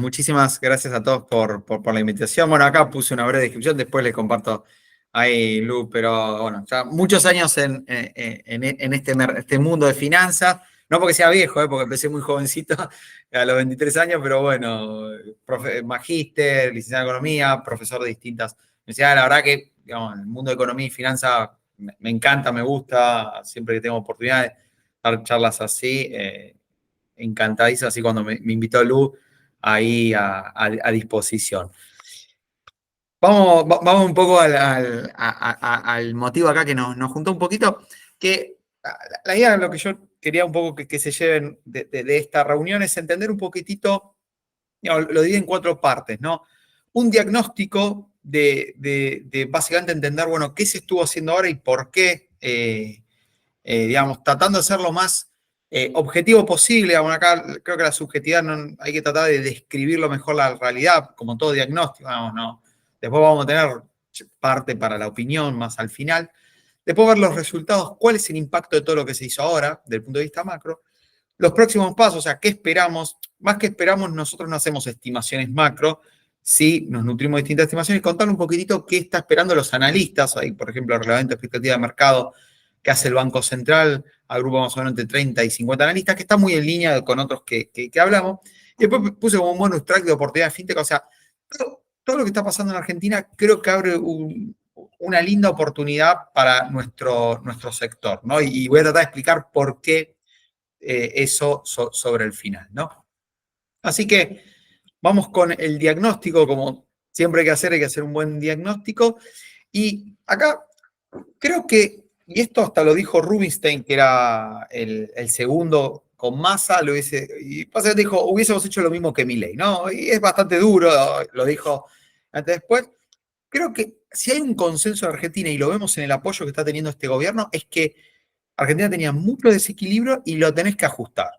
Muchísimas gracias a todos por la invitación. Bueno, acá puse una breve descripción, después les comparto ahí, Lu, pero bueno, ya muchos años en este mundo de finanzas, no porque sea viejo, porque empecé muy jovencito, a los 23 años, pero bueno, magíster, licenciado en economía, profesor de distintas universidades. La verdad que, digamos, el mundo de economía y finanzas me encanta, me gusta, siempre que tengo oportunidad de dar charlas así, encantadísimo, así cuando me invitó Lu, ahí a disposición. Vamos un poco al motivo acá que nos juntó un poquito, que la idea de lo que yo quería un poco que se lleven de esta reunión es entender un poquitito, digamos, lo divido en 4 partes, ¿no? Un diagnóstico de básicamente entender, bueno, qué se estuvo haciendo ahora y por qué, digamos, tratando de ser lo más objetivo posible. Bueno, acá creo que la subjetividad hay que tratar de describirlo mejor la realidad, como todo diagnóstico, vamos, no. Después vamos a tener parte para la opinión más al final. Después ver los resultados, cuál es el impacto de todo lo que se hizo ahora, desde el punto de vista macro. Los próximos pasos, o sea, ¿qué esperamos? Más que esperamos, nosotros no hacemos estimaciones macro, sí nos nutrimos de distintas estimaciones, contar un poquitito qué está esperando los analistas, ahí, por ejemplo, el relevamiento de expectativa de mercado que hace el Banco Central, agrupa más o menos entre 30 y 50 analistas, que está muy en línea con otros que hablamos. Y después puse como un bonus track de oportunidad de fintech, o sea, todo lo que está pasando en Argentina creo que abre una linda oportunidad para nuestro sector, ¿no? Y voy a tratar de explicar por qué eso sobre el final, ¿no? Así que vamos con el diagnóstico, como siempre hay que hacer un buen diagnóstico. Y acá creo que, y esto hasta lo dijo Rubinstein, que era el segundo con Massa, y básicamente dijo, hubiésemos hecho lo mismo que Milei, ¿no? Y es bastante duro, lo dijo antes después. Creo que si hay un consenso en Argentina, y lo vemos en el apoyo que está teniendo este gobierno, es que Argentina tenía mucho desequilibrio y lo tenés que ajustar.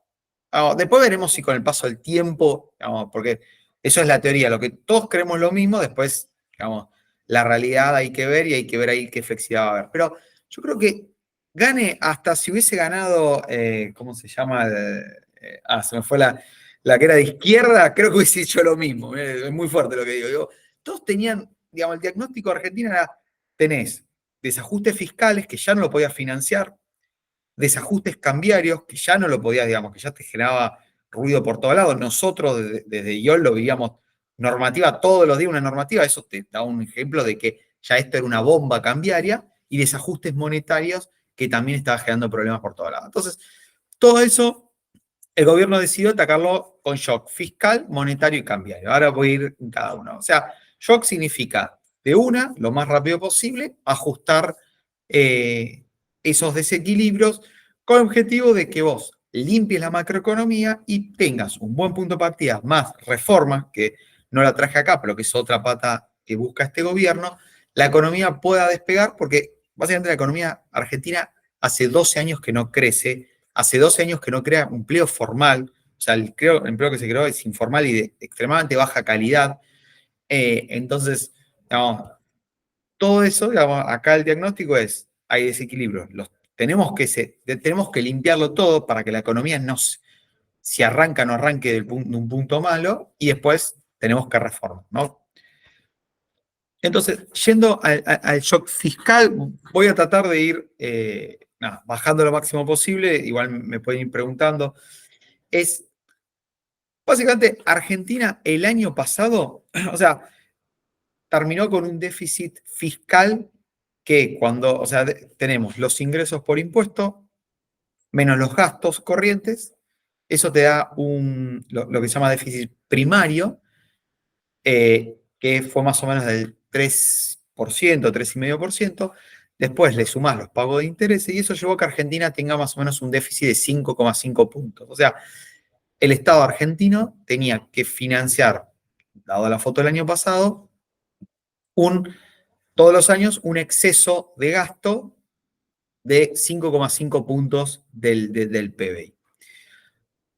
Después veremos si con el paso del tiempo, porque eso es la teoría, lo que todos creemos lo mismo, después, digamos, la realidad hay que ver y hay que ver ahí qué flexibilidad va a haber. Pero yo creo que gane hasta si hubiese ganado, ¿cómo se llama? Se me fue la que era de izquierda, creo que hubiese hecho lo mismo. Es muy fuerte lo que digo. Todos tenían, digamos, el diagnóstico de Argentina era, tenés desajustes fiscales que ya no lo podías financiar, desajustes cambiarios que ya no lo podías, digamos, que ya te generaba ruido por todos lados. Nosotros desde IOL lo vivíamos normativa todos los días, una normativa, eso te da un ejemplo de que ya esto era una bomba cambiaria, y desajustes monetarios que también estaba generando problemas por todos lados. Entonces, todo eso, el gobierno decidió atacarlo con shock fiscal, monetario y cambiario. Ahora voy a ir en cada uno. O sea, shock significa, de una, lo más rápido posible, ajustar esos desequilibrios con el objetivo de que vos limpies la macroeconomía y tengas un buen punto de partida, más reformas, que no la traje acá, pero que es otra pata que busca este gobierno, la economía pueda despegar, porque básicamente la economía argentina hace 12 años que no crece, hace 12 años que no crea empleo formal, o sea, el empleo que se creó es informal y de extremadamente baja calidad. Entonces, digamos, todo eso, digamos, acá el diagnóstico es, hay desequilibrios, tenemos que limpiarlo todo para que la economía no, si arranca, no arranque de un punto malo, y después tenemos que reformar, ¿no? Entonces, yendo al shock fiscal, voy a tratar de ir bajando lo máximo posible, igual me pueden ir preguntando. Es, básicamente, Argentina el año pasado, o sea, terminó con un déficit fiscal que o sea, tenemos los ingresos por impuesto menos los gastos corrientes, eso te da lo que se llama déficit primario, que fue más o menos del 3%, 3,5%. Después le sumás los pagos de intereses y eso llevó a que Argentina tenga más o menos un déficit de 5,5 puntos. O sea, el Estado argentino tenía que financiar, dado la foto del año pasado, todos los años un exceso de gasto de 5,5 puntos del PBI.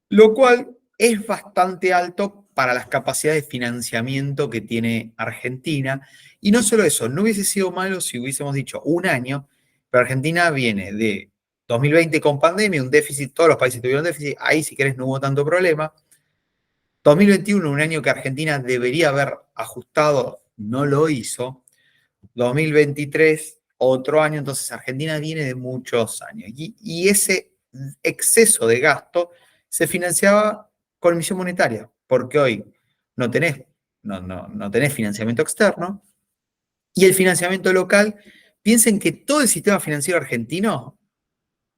Lo cual es bastante alto para las capacidades de financiamiento que tiene Argentina. Y no solo eso, no hubiese sido malo si hubiésemos dicho un año, pero Argentina viene de 2020 con pandemia, un déficit, todos los países tuvieron déficit, ahí si querés no hubo tanto problema. 2021, un año que Argentina debería haber ajustado, no lo hizo. 2023, otro año, entonces Argentina viene de muchos años. Y ese exceso de gasto se financiaba con emisión monetaria, porque hoy no tenés, no tenés financiamiento externo y el financiamiento local, piensen que todo el sistema financiero argentino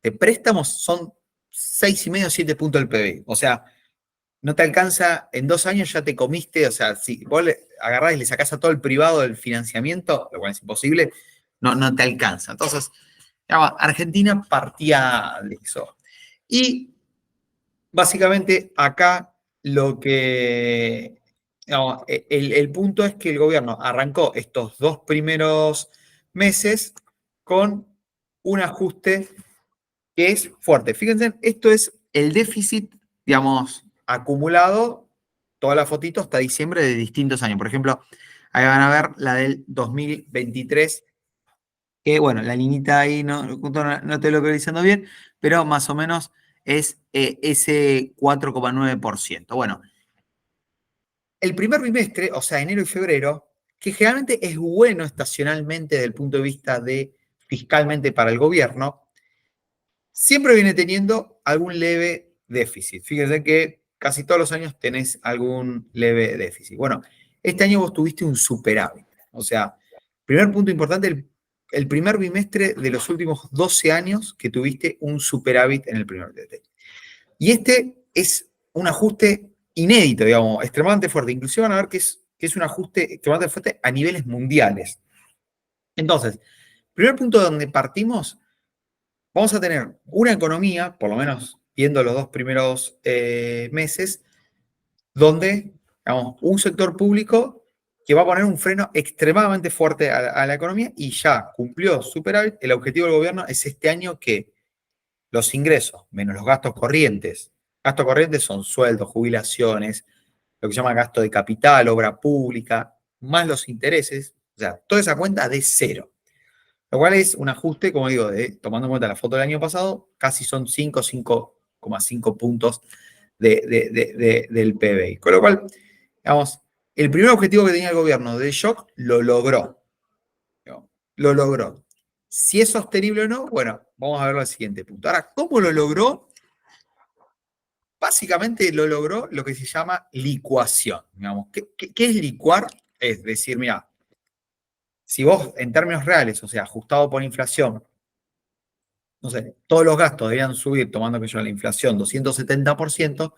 de préstamos son 6,5, 7 puntos del PBI. O sea, no te alcanza, en 2 años ya te comiste, o sea, si vos agarrás y le sacás a todo el privado del financiamiento, lo cual es imposible, no te alcanza. Entonces, digamos, Argentina partía de eso. Y básicamente acá lo que, digamos, el punto es que el gobierno arrancó estos 2 primeros meses con un ajuste que es fuerte. Fíjense, esto es el déficit, digamos, acumulado, toda la fotito hasta diciembre de distintos años. Por ejemplo, ahí van a ver la del 2023, que bueno, la liñita ahí no estoy localizando bien, pero más o menos es ese 4,9%. Bueno, el primer bimestre, o sea, enero y febrero, que generalmente es bueno estacionalmente desde el punto de vista de fiscalmente para el gobierno, siempre viene teniendo algún leve déficit. Fíjense que casi todos los años tenés algún leve déficit. Bueno, este año vos tuviste un superávit. O sea, primer punto importante, el primer bimestre de los últimos 12 años que tuviste un superávit en el primer bimestre. Y este es un ajuste inédito, digamos, extremadamente fuerte. Inclusive van a ver que es un ajuste extremadamente fuerte a niveles mundiales. Entonces, primer punto donde partimos, vamos a tener una economía, por lo menos viendo los 2 primeros meses, donde, digamos, un sector público que va a poner un freno extremadamente fuerte a la economía y ya cumplió superávit. El objetivo del gobierno es este año que los ingresos menos los gastos corrientes son sueldos, jubilaciones, lo que se llama gasto de capital, obra pública, más los intereses, o sea, toda esa cuenta de cero. Lo cual es un ajuste, como digo, tomando en cuenta la foto del año pasado, casi son 5,5 puntos del PBI. Con lo cual, digamos, el primer objetivo que tenía el gobierno de shock lo logró. Lo logró. Si es sostenible o no, bueno, vamos a verlo al siguiente punto. Ahora, ¿cómo lo logró? Básicamente lo logró lo que se llama licuación. Digamos. ¿Qué es licuar? Es decir, mira, si vos en términos reales, o sea, ajustado por inflación, no sé, todos los gastos debían subir, tomando que yo la inflación, 270%,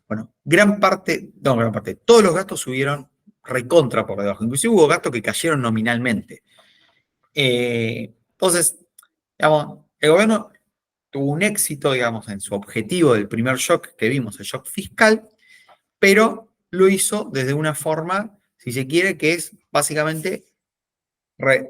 bueno, gran parte, todos los gastos subieron recontra por debajo. Inclusive hubo gastos que cayeron nominalmente. Entonces, digamos, el gobierno tuvo un éxito, digamos, en su objetivo del primer shock que vimos, el shock fiscal, pero lo hizo desde una forma, si se quiere, que es básicamente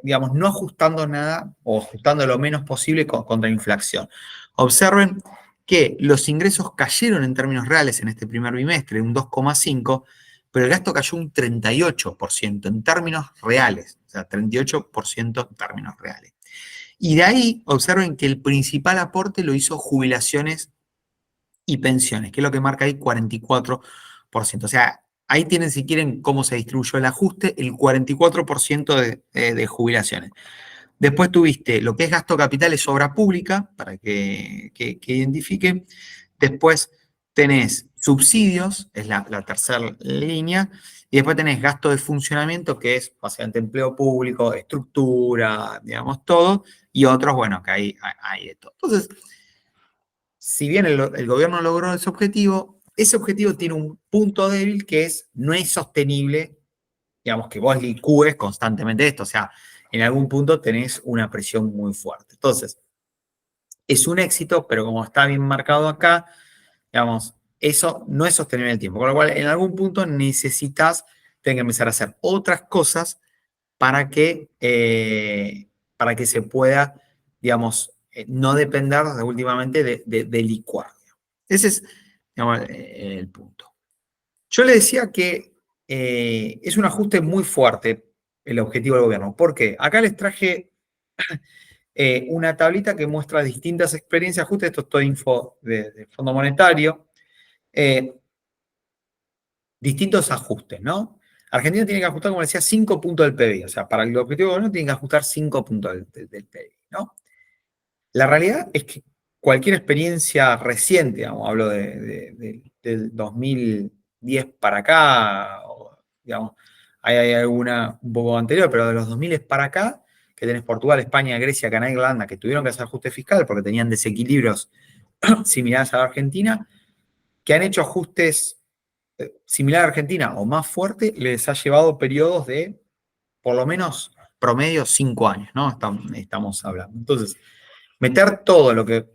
digamos, no ajustando nada o ajustando lo menos posible contra la inflación. Observen que los ingresos cayeron en términos reales en este primer bimestre, un 2,5, pero el gasto cayó un 38% en términos reales, o sea, 38% en términos reales. Y de ahí observen que el principal aporte lo hizo jubilaciones y pensiones, que es lo que marca ahí 44%. O sea, ahí tienen, si quieren, cómo se distribuyó el ajuste, el 44% de jubilaciones. Después tuviste lo que es gasto capital, es obra pública, para que identifiquen. Después tenés subsidios, es la tercera línea. Y después tenés gasto de funcionamiento, que es básicamente empleo público, estructura, digamos, todo. Y otros, bueno, que hay de todo. Entonces, si bien el gobierno logró ese objetivo tiene un punto débil que no es sostenible, digamos, que vos licúes constantemente esto, o sea, en algún punto tenés una presión muy fuerte. Entonces, es un éxito, pero como está bien marcado acá, digamos, eso no es sostenible en el tiempo, con lo cual en algún punto necesitas tener que empezar a hacer otras cosas para que se pueda, digamos, no depender últimamente de licuar. Ese es, digamos, el punto. Yo le decía que es un ajuste muy fuerte el objetivo del gobierno. ¿Por qué? Acá les traje una tablita que muestra distintas experiencias. Justo esto es todo info de Fondo Monetario. distintos ajustes, ¿no? Argentina tiene que ajustar, como decía, 5 puntos del PBI. O sea, para el objetivo del gobierno tiene que ajustar 5 puntos del PBI, ¿no? La realidad es que cualquier experiencia reciente, digamos, hablo del 2010 para acá, o, digamos, hay alguna un poco anterior, pero de los 2000 para acá, que tenés Portugal, España, Grecia, Canadá y Irlanda, que tuvieron que hacer ajuste fiscal porque tenían desequilibrios similares a la Argentina, que han hecho ajustes similares a Argentina o más fuerte, les ha llevado periodos de por lo menos promedio 5 años, ¿no? Estamos hablando. Entonces, meter todo lo que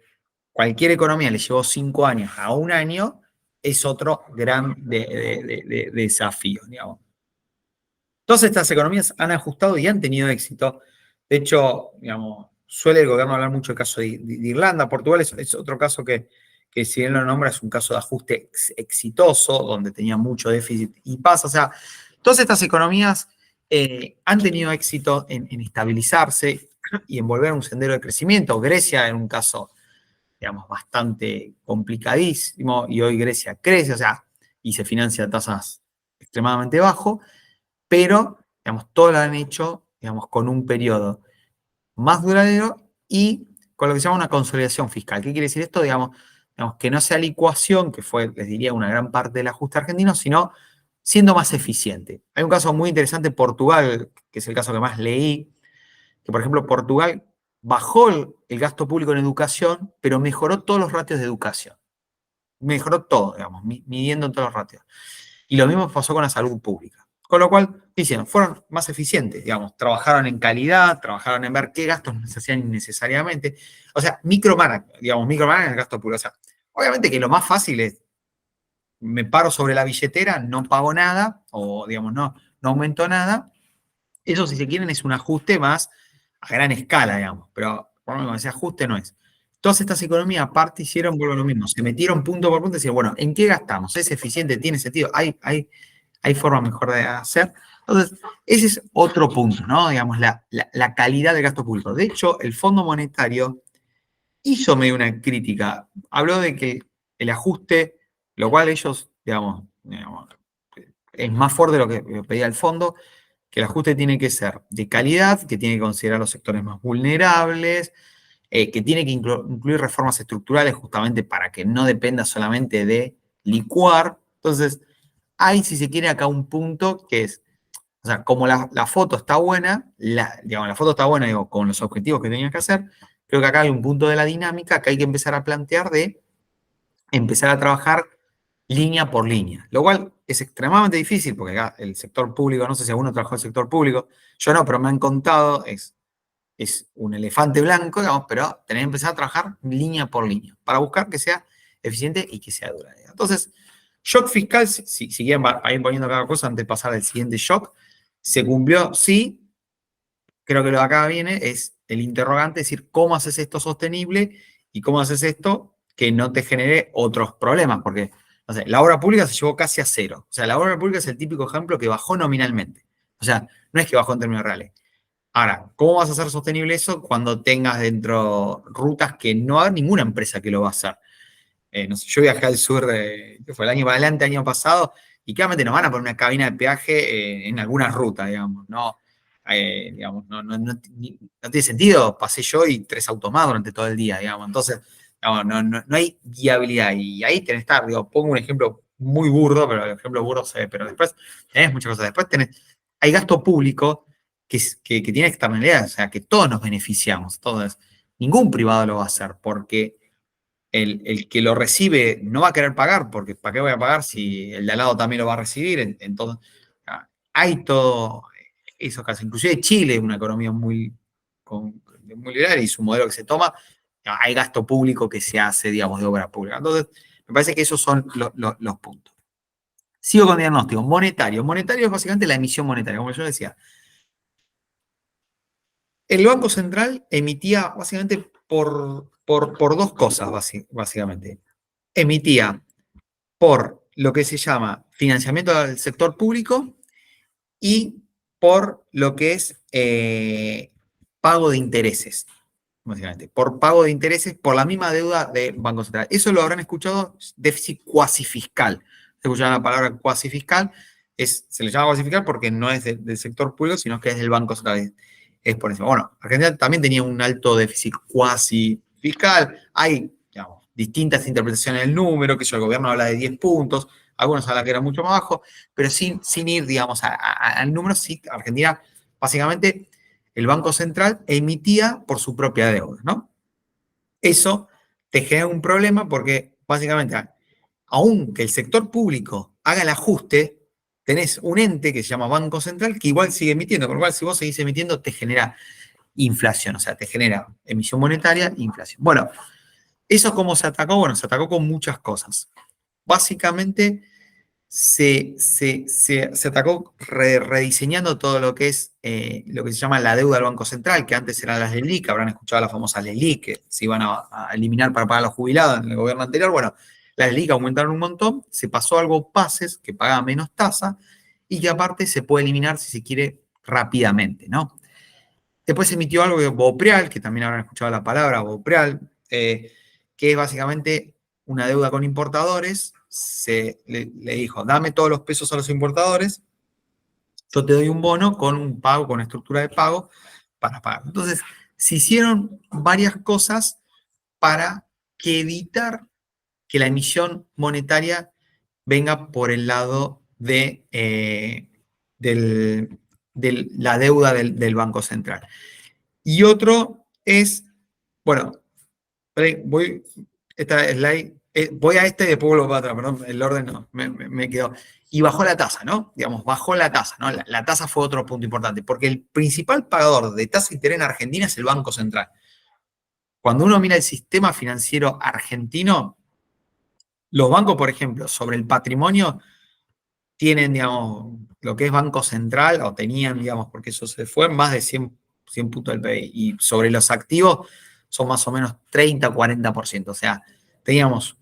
cualquier economía le llevó 5 años a un año es otro gran desafío, digamos. Todas estas economías han ajustado y han tenido éxito. De hecho, digamos, suele el gobierno hablar mucho del caso de Irlanda. Portugal es otro caso que, si bien lo nombra, es un caso de ajuste exitoso, donde tenía mucho déficit y pasa. O sea, todas estas economías han tenido éxito en estabilizarse y en volver a un sendero de crecimiento. Grecia en un caso, digamos, bastante complicadísimo, y hoy Grecia crece, o sea, y se financia a tasas extremadamente bajo, pero, digamos, todo lo han hecho, digamos, con un periodo más duradero y con lo que se llama una consolidación fiscal. ¿Qué quiere decir esto? Digamos que no sea licuación, que fue, les diría, una gran parte del ajuste argentino, sino siendo más eficiente. Hay un caso muy interesante, Portugal, que es el caso que más leí, que por ejemplo Portugal bajó el gasto público en educación, pero mejoró todos los ratios de educación. Mejoró todo, digamos, midiendo todos los ratios. Y lo mismo pasó con la salud pública. Con lo cual, ¿qué hicieron? Fueron más eficientes, digamos, trabajaron en calidad, trabajaron en ver qué gastos se hacían innecesariamente. O sea, micromanagement el gasto público. O sea, obviamente que lo más fácil es, me paro sobre la billetera, no pago nada, o digamos, no aumento nada. Eso, si se quieren, es un ajuste más a gran escala, digamos, pero por lo menos ese ajuste no es. Todas estas economías aparte hicieron, vuelvo a lo mismo, se metieron punto por punto y decían, bueno, ¿en qué gastamos? ¿Es eficiente? ¿Tiene sentido? ¿Hay forma mejor de hacer? Entonces, ese es otro punto, ¿no? Digamos, la calidad del gasto público. De hecho, el Fondo Monetario hizo medio una crítica. Habló de que el ajuste, lo cual ellos, digamos, es más fuerte de lo que pedía el fondo, que el ajuste tiene que ser de calidad, que tiene que considerar los sectores más vulnerables, que tiene que incluir reformas estructurales justamente para que no dependa solamente de licuar. Entonces, hay, si se quiere, acá un punto que es, o sea, como la foto está buena, la foto está buena, digo, con los objetivos que tenías que hacer, creo que acá hay un punto de la dinámica que hay que empezar a plantear de empezar a trabajar línea por línea, lo cual es extremadamente difícil porque acá el sector público, no sé si alguno trabajó en el sector público, yo no, pero me han contado, es un elefante blanco, digamos, pero tenés que empezar a trabajar línea por línea para buscar que sea eficiente y que sea duradera. Entonces, shock fiscal, si quieren a ir poniendo cada cosa antes de pasar al siguiente shock, se cumplió, sí. Creo que lo de acá viene es el interrogante, es decir, ¿cómo haces esto sostenible y cómo haces esto que no te genere otros problemas? Porque, no sé, la obra pública se llevó casi a cero. O sea, la obra pública es el típico ejemplo que bajó nominalmente. O sea, no es que bajó en términos reales. Ahora, ¿cómo vas a hacer sostenible eso cuando tengas dentro rutas que no hay ninguna empresa que lo va a hacer? No sé, yo viajé al sur, que fue el año para adelante, año pasado, y claramente nos van a poner una cabina de peaje en alguna ruta, digamos, ¿no? Digamos, no tiene sentido, pasé yo y 3 autos más durante todo el día, digamos, entonces, digamos, no hay viabilidad, y ahí tenés que estar, digo, pongo un ejemplo muy burdo, pero el ejemplo burdo se ve, pero después tenés muchas cosas, después hay gasto público que tiene externalidades, o sea, que todos nos beneficiamos, entonces, ningún privado lo va a hacer, porque el que lo recibe no va a querer pagar, porque ¿para qué voy a pagar si el de al lado también lo va a recibir? Entonces, hay todo esos casos. Inclusive Chile es una economía muy liberal y su modelo que se toma, hay gasto público que se hace, digamos, de obra pública. Entonces, me parece que esos son los puntos. Sigo con diagnóstico. Monetario. Monetario es básicamente la emisión monetaria, como yo decía. El Banco Central emitía básicamente por dos cosas, básicamente. Emitía por lo que se llama financiamiento del sector público y por lo que es pago de intereses, básicamente. Por pago de intereses por la misma deuda del Banco Central. Eso lo habrán escuchado, déficit cuasi fiscal. escuchaba la palabra cuasi fiscal, se le llama cuasi fiscal porque no es del sector público, sino que es del Banco Central. Es por eso. Bueno, Argentina también tenía un alto déficit cuasi fiscal. Hay, digamos, distintas interpretaciones del número, que el gobierno habla de 10 puntos, algunos hablan que era mucho más bajo, pero sin ir, digamos, al número, sí, Argentina, básicamente, el Banco Central emitía por su propia deuda, ¿no? Eso te genera un problema porque, básicamente, aunque el sector público haga el ajuste, tenés un ente que se llama Banco Central que igual sigue emitiendo, por lo cual si vos seguís emitiendo te genera inflación, o sea, te genera emisión monetaria e inflación. Bueno, ¿eso cómo se atacó? Bueno, se atacó con muchas cosas. Básicamente se atacó rediseñando todo lo que es lo que se llama la deuda del Banco Central, que antes eran las LELIQ, habrán escuchado las famosas LELIQ, que se iban a eliminar para pagar a los jubilados en el gobierno anterior. Bueno, las LELIQ aumentaron un montón, se pasó a algo PASES, que paga menos tasa, y que aparte se puede eliminar si se quiere rápidamente, ¿no? Después se emitió algo de BOPREAL, que también habrán escuchado la palabra BOPREAL, que es básicamente una deuda con importadores. Le dijo, dame todos los pesos a los importadores, yo te doy un bono con un pago, con estructura de pago para pagar. Entonces, se hicieron varias cosas para que evitar que la emisión monetaria venga por el lado de la deuda del Banco Central. Y otro es, bueno, voy, esta slide, voy a este y después vuelvo para atrás, perdón, el orden no, me quedó. Y bajó la tasa, ¿no? Digamos, bajó la tasa, ¿no? La tasa fue otro punto importante, porque el principal pagador de tasa de interés en Argentina es el Banco Central. Cuando uno mira el sistema financiero argentino, los bancos, por ejemplo, sobre el patrimonio, tienen, digamos, lo que es Banco Central, o tenían, digamos, porque eso se fue, más de 100 puntos del PBI. Y sobre los activos son más o menos 30-40%. O sea, teníamos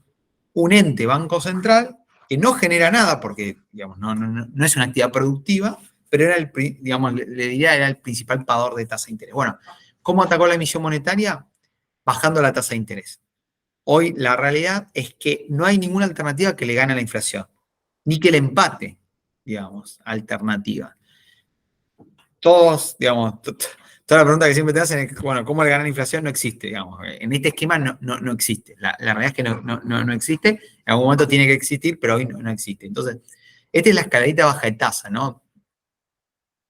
un ente Banco Central que no genera nada porque, digamos, no es una actividad productiva, pero era digamos, le diría, era el principal pagador de tasa de interés. Bueno, ¿cómo atacó la emisión monetaria? Bajando la tasa de interés. Hoy la realidad es que no hay ninguna alternativa que le gane a la inflación, ni que le empate, digamos, alternativa. Todos, digamos, toda la pregunta que siempre te hacen es, bueno, ¿cómo le gana la inflación? No existe, digamos. En este esquema no existe. La realidad es que no existe. En algún momento tiene que existir, pero hoy no existe. Entonces, esta es la escaladita baja de tasa, ¿no?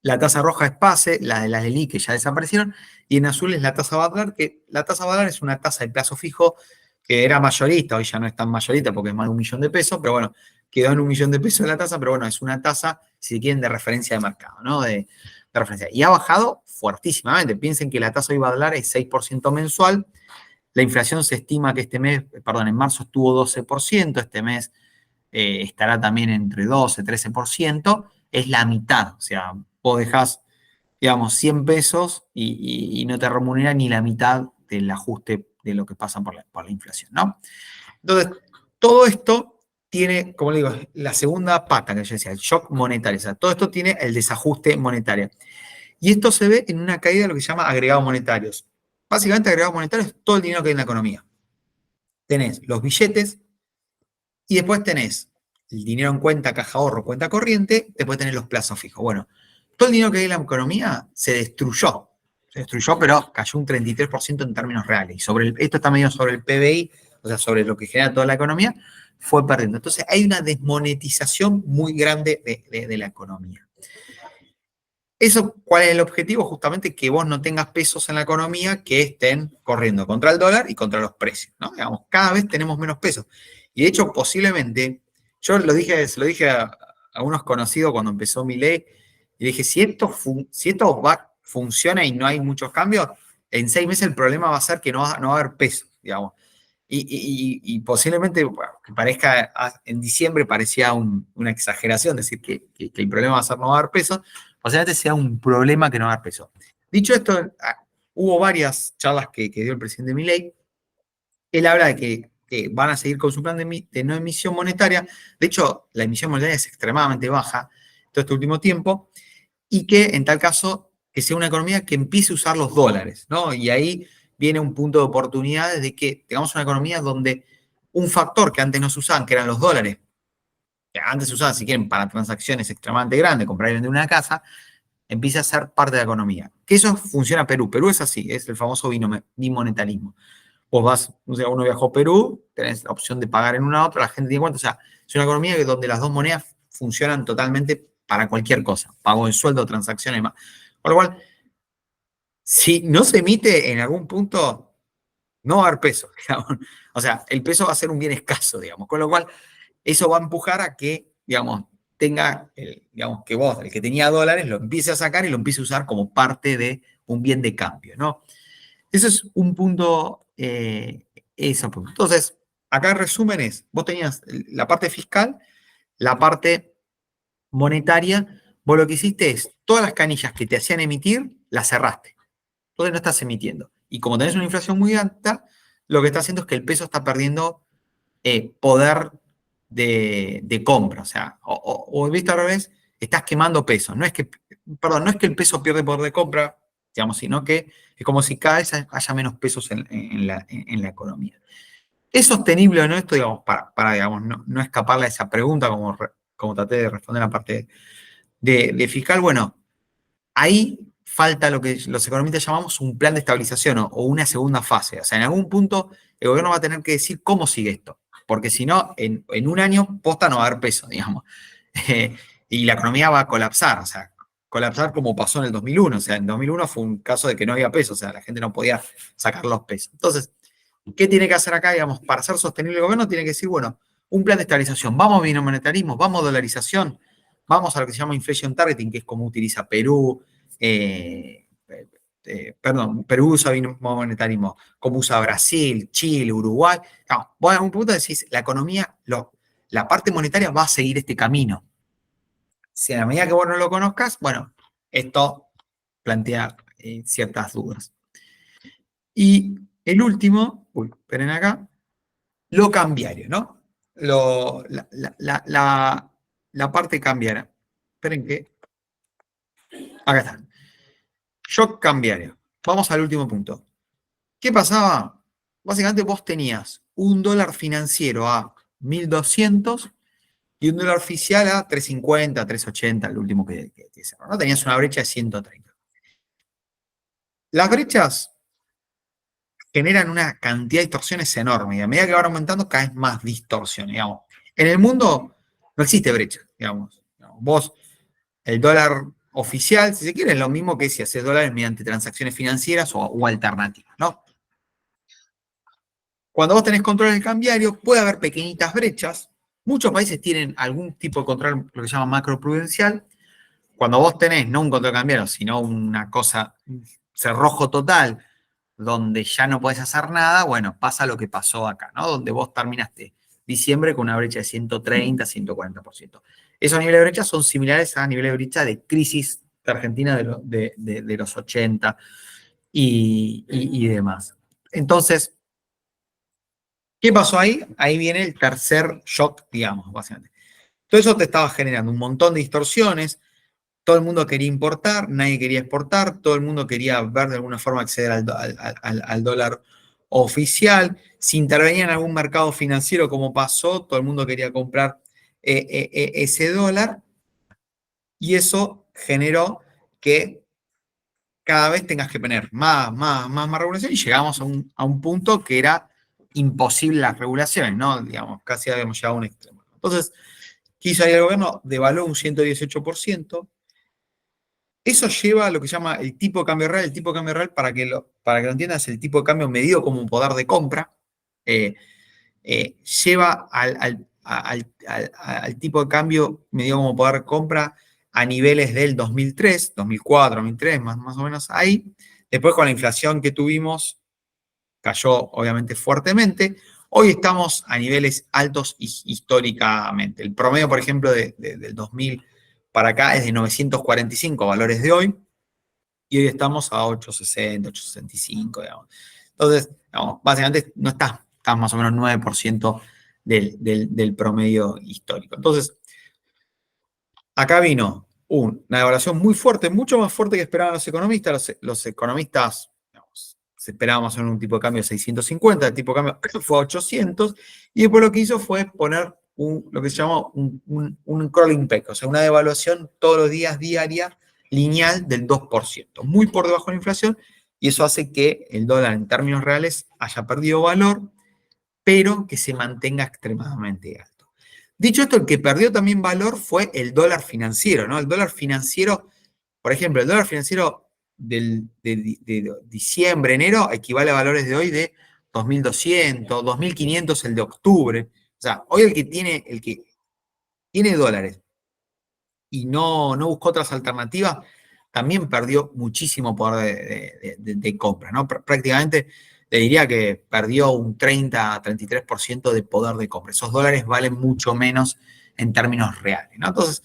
La tasa roja es PASE, la de las LELIQ que ya desaparecieron, y en azul es la tasa Badlar, que la tasa Badlar es una tasa de plazo fijo que era mayorista, hoy ya no es tan mayorista porque es más de 1.000.000 de pesos, pero bueno, quedó en 1.000.000 de pesos la tasa, pero bueno, es una tasa, si quieren, de referencia de mercado, ¿no? De referencia. Y ha bajado fuertísimamente. Piensen que la tasa hoy Badlar es 6% mensual, la inflación se estima que este mes, perdón, en marzo estuvo 12%, este mes estará también entre 12-13%, es la mitad, o sea, vos dejás, digamos, 100 pesos y no te remunera ni la mitad del ajuste de lo que pasa por la inflación, ¿no? Entonces, todo esto tiene, como le digo, la segunda pata que yo decía, el shock monetario, o sea, todo esto tiene el desajuste monetario. Y esto se ve en una caída de lo que se llama agregados monetarios. Básicamente, agregados monetarios es todo el dinero que hay en la economía. Tenés los billetes y después tenés el dinero en cuenta, caja ahorro, cuenta corriente, después tenés los plazos fijos. Bueno, todo el dinero que hay en la economía se destruyó, pero cayó un 33% en términos reales. Y esto está medio sobre el PBI, o sea, sobre lo que genera toda la economía, fue perdiendo. Entonces hay una desmonetización muy grande de la economía. Eso, ¿cuál es el objetivo? Justamente que vos no tengas pesos en la economía que estén corriendo contra el dólar y contra los precios, ¿no? Digamos, cada vez tenemos menos pesos. Y de hecho, posiblemente, yo se lo dije a unos conocidos cuando empezó mi ley, y dije, si esto funciona y no hay muchos cambios, en 6 meses el problema va a ser que no va a haber pesos, digamos. Y posiblemente, bueno, que parezca, en diciembre parecía una exageración decir que el problema va a ser no va a haber pesos, posiblemente sea un problema que no va a haber peso. Dicho esto, hubo varias charlas que dio el presidente Milei. Él habla de que van a seguir con su plan de no emisión monetaria. De hecho, la emisión monetaria es extremadamente baja todo este último tiempo, y que en tal caso que sea una economía que empiece a usar los dólares, ¿no? Y ahí viene un punto de oportunidad de que tengamos una economía donde un factor que antes no se usaban, que eran los dólares, que antes se usaba, si quieren, para transacciones extremadamente grandes, comprar y vender una casa, empieza a ser parte de la economía. Que eso funciona en Perú. Perú es así, es el famoso bimonetarismo. Vos vas, o sea, uno viajó a Perú, tenés la opción de pagar en una u otra, la gente tiene cuenta, o sea, es una economía donde las dos monedas funcionan totalmente para cualquier cosa, pago de sueldo, transacciones y más. Con lo cual, si no se emite en algún punto, no va a haber peso, digamos. O sea, el peso va a ser un bien escaso, digamos. Con lo cual, eso va a empujar a que, digamos, tenga, digamos, que vos, el que tenía dólares, lo empiece a sacar y lo empiece a usar como parte de un bien de cambio, ¿no? Eso es un punto, eso. Entonces, acá en resumen es, vos tenías la parte fiscal, la parte monetaria, vos lo que hiciste es, todas las canillas que te hacían emitir, las cerraste. Entonces no estás emitiendo. Y como tenés una inflación muy alta, lo que está haciendo es que el peso está perdiendo poder de compra. O sea, o visto al revés, estás quemando peso. No es que, perdón, no es que el peso pierde poder de compra, digamos, sino que es como si cada vez haya menos pesos en la economía. ¿Es sostenible o no esto, digamos, para digamos, no escaparle a esa pregunta como traté de responder la parte de fiscal? Bueno, ahí falta lo que los economistas llamamos un plan de estabilización o una segunda fase. O sea, en algún punto el gobierno va a tener que decir cómo sigue esto, porque si no, en un año posta no va a haber peso, digamos. Y la economía va a colapsar, o sea, colapsar como pasó en el 2001. O sea, en 2001 fue un caso de que no había peso, o sea, la gente no podía sacar los pesos. Entonces, ¿qué tiene que hacer acá, digamos, para ser sostenible el gobierno? Tiene que decir, bueno, un plan de estabilización, vamos a bimonetarismo, vamos a dolarización, vamos a lo que se llama inflation targeting, que es como utiliza Perú, perdón, Perú usa bimonetarismo, como usa Brasil, Chile, Uruguay. No, vos en un punto decís, la economía, la parte monetaria va a seguir este camino. Si a la medida que vos no lo conozcas, bueno, esto plantea ciertas dudas. Y el último, uy, esperen acá, lo cambiario, ¿no? La parte cambiaria. Esperen que, acá está. Shock cambiario. Vamos al último punto. ¿Qué pasaba? Básicamente vos tenías un dólar financiero a 1.200 y un dólar oficial a 350, 380, el último que cerró, ¿no? Tenías una brecha de 130. Las brechas generan una cantidad de distorsiones enorme y a medida que van aumentando cada vez más distorsión, digamos. En el mundo no existe brecha, digamos. Vos, el dólar oficial, si se quiere, es lo mismo que si haces dólares mediante transacciones financieras o alternativas, ¿no? Cuando vos tenés control del cambiario, puede haber pequeñitas brechas. Muchos países tienen algún tipo de control, lo que se llama macroprudencial. Cuando vos tenés no un control cambiario, sino una cosa, un cerrojo total, donde ya no podés hacer nada, bueno, pasa lo que pasó acá, ¿no? Donde vos terminaste diciembre con una brecha de 130, 140%. Esos niveles de brecha son similares a niveles de brecha de crisis de Argentina de los 80 y demás. Entonces, ¿qué pasó ahí? Ahí viene el tercer shock, digamos, básicamente. Todo eso te estaba generando un montón de distorsiones. Todo el mundo quería importar, nadie quería exportar, todo el mundo quería ver de alguna forma acceder al dólar oficial. Si intervenía en algún mercado financiero, como pasó, todo el mundo quería comprar ese dólar. Y eso generó que cada vez tengas que poner más regulación y llegamos a un punto que era imposible las regulaciones, ¿no? Digamos, casi habíamos llegado a un extremo. Entonces, ¿qué hizo ahí el gobierno? Devaluó un 118%. Eso lleva a lo que se llama el tipo de cambio real. El tipo de cambio real, para que lo entiendas, es el tipo de cambio medido como un poder de compra. Eh, lleva al tipo de cambio medido como poder de compra a niveles del 2003, 2004, 2003, más o menos ahí. Después con la inflación que tuvimos, cayó obviamente fuertemente. Hoy estamos a niveles altos históricamente. El promedio, por ejemplo, del 2000 para acá es de 945 valores de hoy, y hoy estamos a 860, 865, digamos. Entonces, digamos, básicamente no estás más o menos 9% del promedio histórico. Entonces, acá vino una devaluación muy fuerte, mucho más fuerte que esperaban los economistas. Los economistas, digamos, se esperaba más o menos un tipo de cambio de 650, el tipo de cambio fue a 800, y después lo que hizo fue poner lo que se llama un crawling peg, o sea, una devaluación todos los días diaria lineal del 2%, muy por debajo de la inflación, y eso hace que el dólar en términos reales haya perdido valor, pero que se mantenga extremadamente alto. Dicho esto, el que perdió también valor fue el dólar financiero, ¿no? El dólar financiero, por ejemplo, el dólar financiero de diciembre, enero, equivale a valores de hoy de 2.200, 2.500 el de octubre. O sea, hoy el que tiene dólares y no buscó otras alternativas, también perdió muchísimo poder de compra, ¿no? Prácticamente te diría que perdió un 30-33% de poder de compra. Esos dólares valen mucho menos en términos reales, ¿no? Entonces,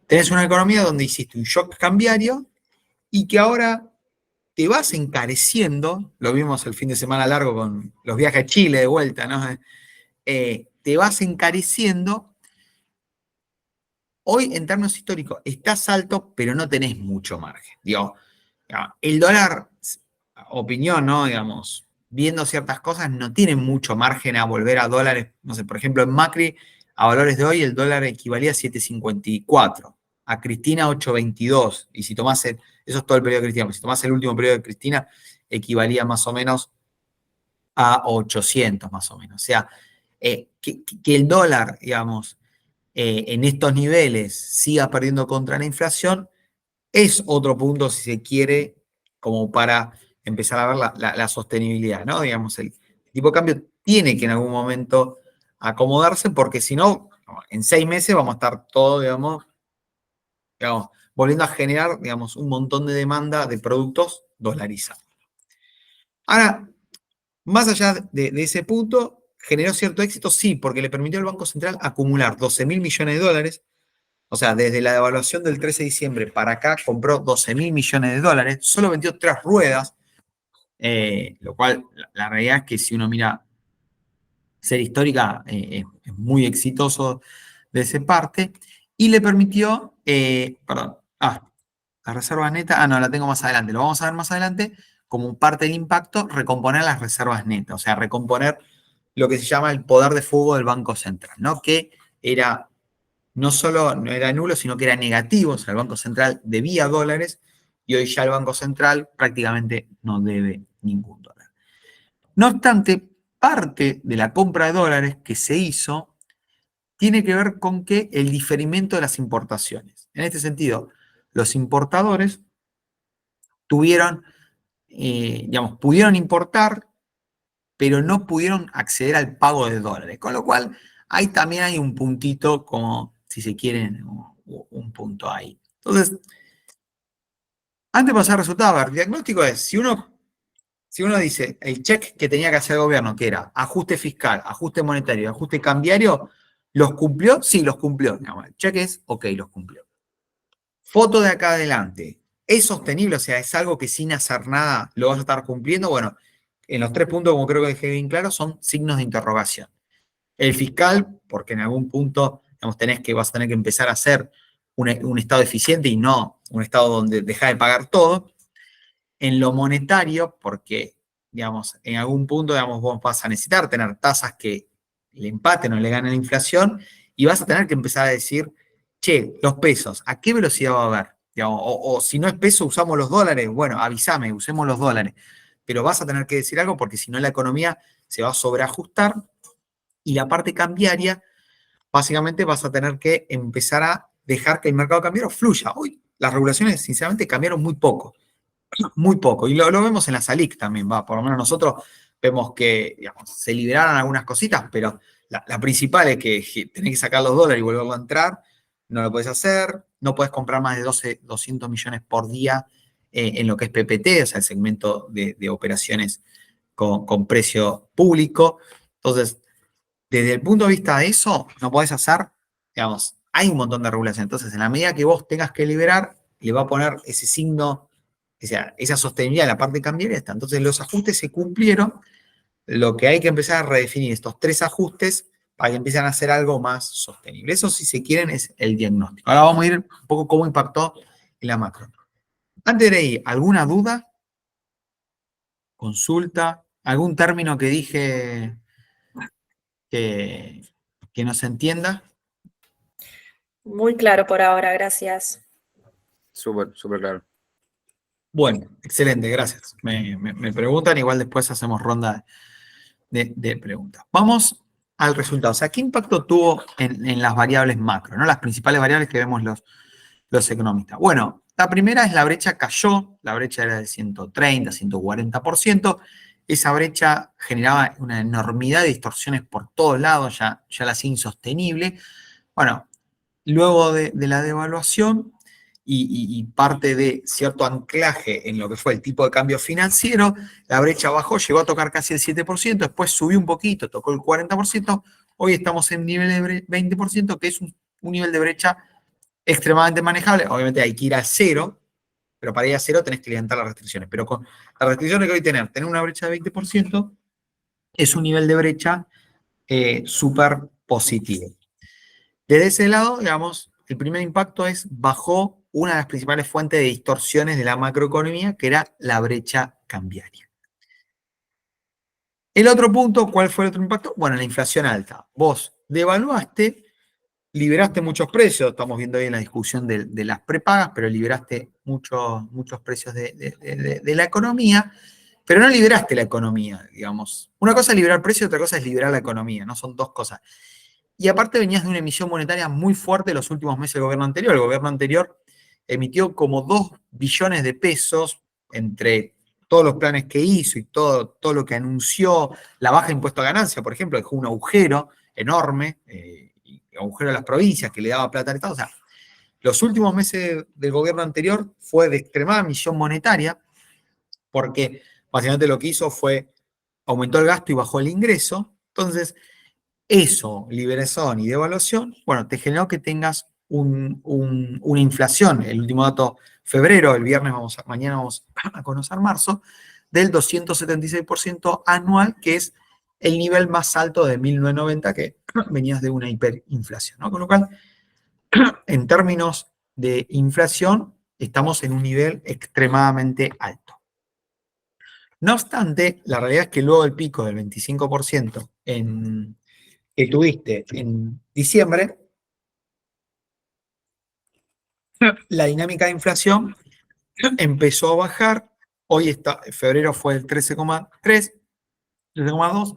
tenés una economía donde hiciste un shock cambiario y que ahora te vas encareciendo, lo vimos el fin de semana largo con los viajes a Chile de vuelta, ¿no? Te vas encareciendo. Hoy, en términos históricos, estás alto, pero no tenés mucho margen. Digo, el dólar, opinión, ¿no? Digamos, viendo ciertas cosas, no tiene mucho margen a volver a dólares. No sé, por ejemplo, en Macri, a valores de hoy, el dólar equivalía a 7,54, a Cristina 8,22. Y si tomás eso es todo el periodo de Cristina, si tomás el último periodo de Cristina, equivalía más o menos a 800, más o menos. O sea, que el dólar, digamos, en estos niveles siga perdiendo contra la inflación, es otro punto, si se quiere, como para empezar a ver la sostenibilidad, ¿no? Digamos, el tipo de cambio tiene que en algún momento acomodarse, porque si no, en 6 meses vamos a estar todos, digamos, volviendo a generar, digamos, un montón de demanda de productos dolarizados. Ahora, más allá de ese punto, generó cierto éxito, sí, porque le permitió al Banco Central acumular 12.000 millones de dólares. O sea, desde la devaluación del 13 de diciembre para acá compró 12.000 millones de dólares, solo vendió 3 ruedas, lo cual la realidad es que si uno mira ser histórica, es muy exitoso de esa parte, y le permitió, perdón, la reserva neta, no, la tengo más adelante, lo vamos a ver más adelante, como parte del impacto, recomponer las reservas netas, o sea, recomponer lo que se llama el poder de fuego del Banco Central, ¿no? Que era no solo no era nulo, sino que era negativo, o sea, el Banco Central debía dólares y hoy ya el Banco Central prácticamente no debe ningún dólar. No obstante, parte de la compra de dólares que se hizo tiene que ver con que el diferimiento de las importaciones. En este sentido, los importadores tuvieron, digamos, pudieron importar, pero no pudieron acceder al pago de dólares. Con lo cual, ahí también hay un puntito, como si se quieren, un punto ahí. Entonces, antes de pasar al resultado, el diagnóstico es, si uno dice el check que tenía que hacer el gobierno, que era ajuste fiscal, ajuste monetario, ajuste cambiario, ¿los cumplió? Sí, los cumplió. Digamos, el check es, ok, los cumplió. Foto de acá adelante. ¿Es sostenible? O sea, ¿es algo que sin hacer nada lo vas a estar cumpliendo? Bueno, en los 3 puntos, como creo que dejé bien claro, son signos de interrogación. El fiscal, porque en algún punto digamos, vas a tener que empezar a hacer un Estado eficiente y no un Estado donde deja de pagar todo. En lo monetario, porque digamos, en algún punto digamos, vos vas a necesitar tener tasas que le empaten o le ganen la inflación y vas a tener que empezar a decir, che, los pesos, ¿a qué velocidad va a haber? Digamos, o si no es peso, usamos los dólares, bueno, avísame, usemos los dólares. Pero vas a tener que decir algo porque si no la economía se va a sobreajustar y la parte cambiaria, básicamente vas a tener que empezar a dejar que el mercado cambiario fluya. Hoy las regulaciones, sinceramente, cambiaron muy poco. Y lo vemos en la SALIC también, va. Por lo menos nosotros vemos que digamos, se liberaron algunas cositas, pero la principal es que tenés que sacar los dólares y volverlo a entrar. No lo puedes hacer. No puedes comprar más de 200 millones por día en lo que es PPT, o sea, el segmento de operaciones con precio público. Entonces, desde el punto de vista de eso, no podés hacer, digamos, hay un montón de regulación. Entonces, en la medida que vos tengas que liberar, le va a poner ese signo, o sea, esa sostenibilidad en la parte cambiaria está. Entonces, los ajustes se cumplieron. Lo que hay que empezar a redefinir estos 3 ajustes para que empiecen a hacer algo más sostenible. Eso, si se quieren, es el diagnóstico. Ahora vamos a ir un poco cómo impactó en la macro. Antes de ir, ¿alguna duda? ¿Consulta? ¿Algún término que dije que que no se entienda. Muy claro por ahora, gracias. Súper, súper claro. Bueno, excelente, gracias. Me preguntan, igual después hacemos ronda de preguntas. Vamos al resultado. O sea, ¿qué impacto tuvo en las variables macro, ¿no? Las principales variables que vemos los economistas. Bueno, la primera es la brecha cayó, la brecha era de 130, 140%. Esa brecha generaba una enormidad de distorsiones por todos lados, ya la hacía insostenible. Bueno, luego de la devaluación y parte de cierto anclaje en lo que fue el tipo de cambio financiero, la brecha bajó, llegó a tocar casi el 7%, después subió un poquito, tocó el 40%, hoy estamos en nivel de 20%, que es un nivel de brecha extremadamente manejable. Obviamente hay que ir a cero, pero para ir a cero tenés que levantar las restricciones. Pero con las restricciones que hoy tener una brecha de 20% es un nivel de brecha súper positivo. Desde ese lado, digamos, el primer impacto es bajó una de las principales fuentes de distorsiones de la macroeconomía, que era la brecha cambiaria. El otro punto, ¿cuál fue el otro impacto? Bueno, la inflación alta. Vos devaluaste, liberaste muchos precios, estamos viendo ahí en la discusión de las prepagas, pero liberaste muchos precios de la economía, pero no liberaste la economía, digamos. Una cosa es liberar precios, otra cosa es liberar la economía, ¿no? Son dos cosas. Y aparte venías de una emisión monetaria muy fuerte los últimos meses del gobierno anterior. El gobierno anterior emitió como 2 billones de pesos entre todos los planes que hizo y todo lo que anunció, la baja de impuesto a ganancia, por ejemplo, dejó un agujero enorme, agujero a las provincias que le daba plata al Estado. O sea, los últimos meses del gobierno anterior fue de extremada emisión monetaria, porque básicamente lo que hizo fue aumentó el gasto y bajó el ingreso. Entonces, eso, liberación y devaluación, bueno, te generó que tengas una inflación. El último dato, febrero, el viernes, mañana vamos a conocer marzo, del 276% anual, que es el nivel más alto de 1990, que venías de una hiperinflación, ¿no? Con lo cual, en términos de inflación, estamos en un nivel extremadamente alto. No obstante, la realidad es que luego del pico del 25% que tuviste en diciembre, la dinámica de inflación empezó a bajar. Hoy está, febrero fue el 13,3, 13,2.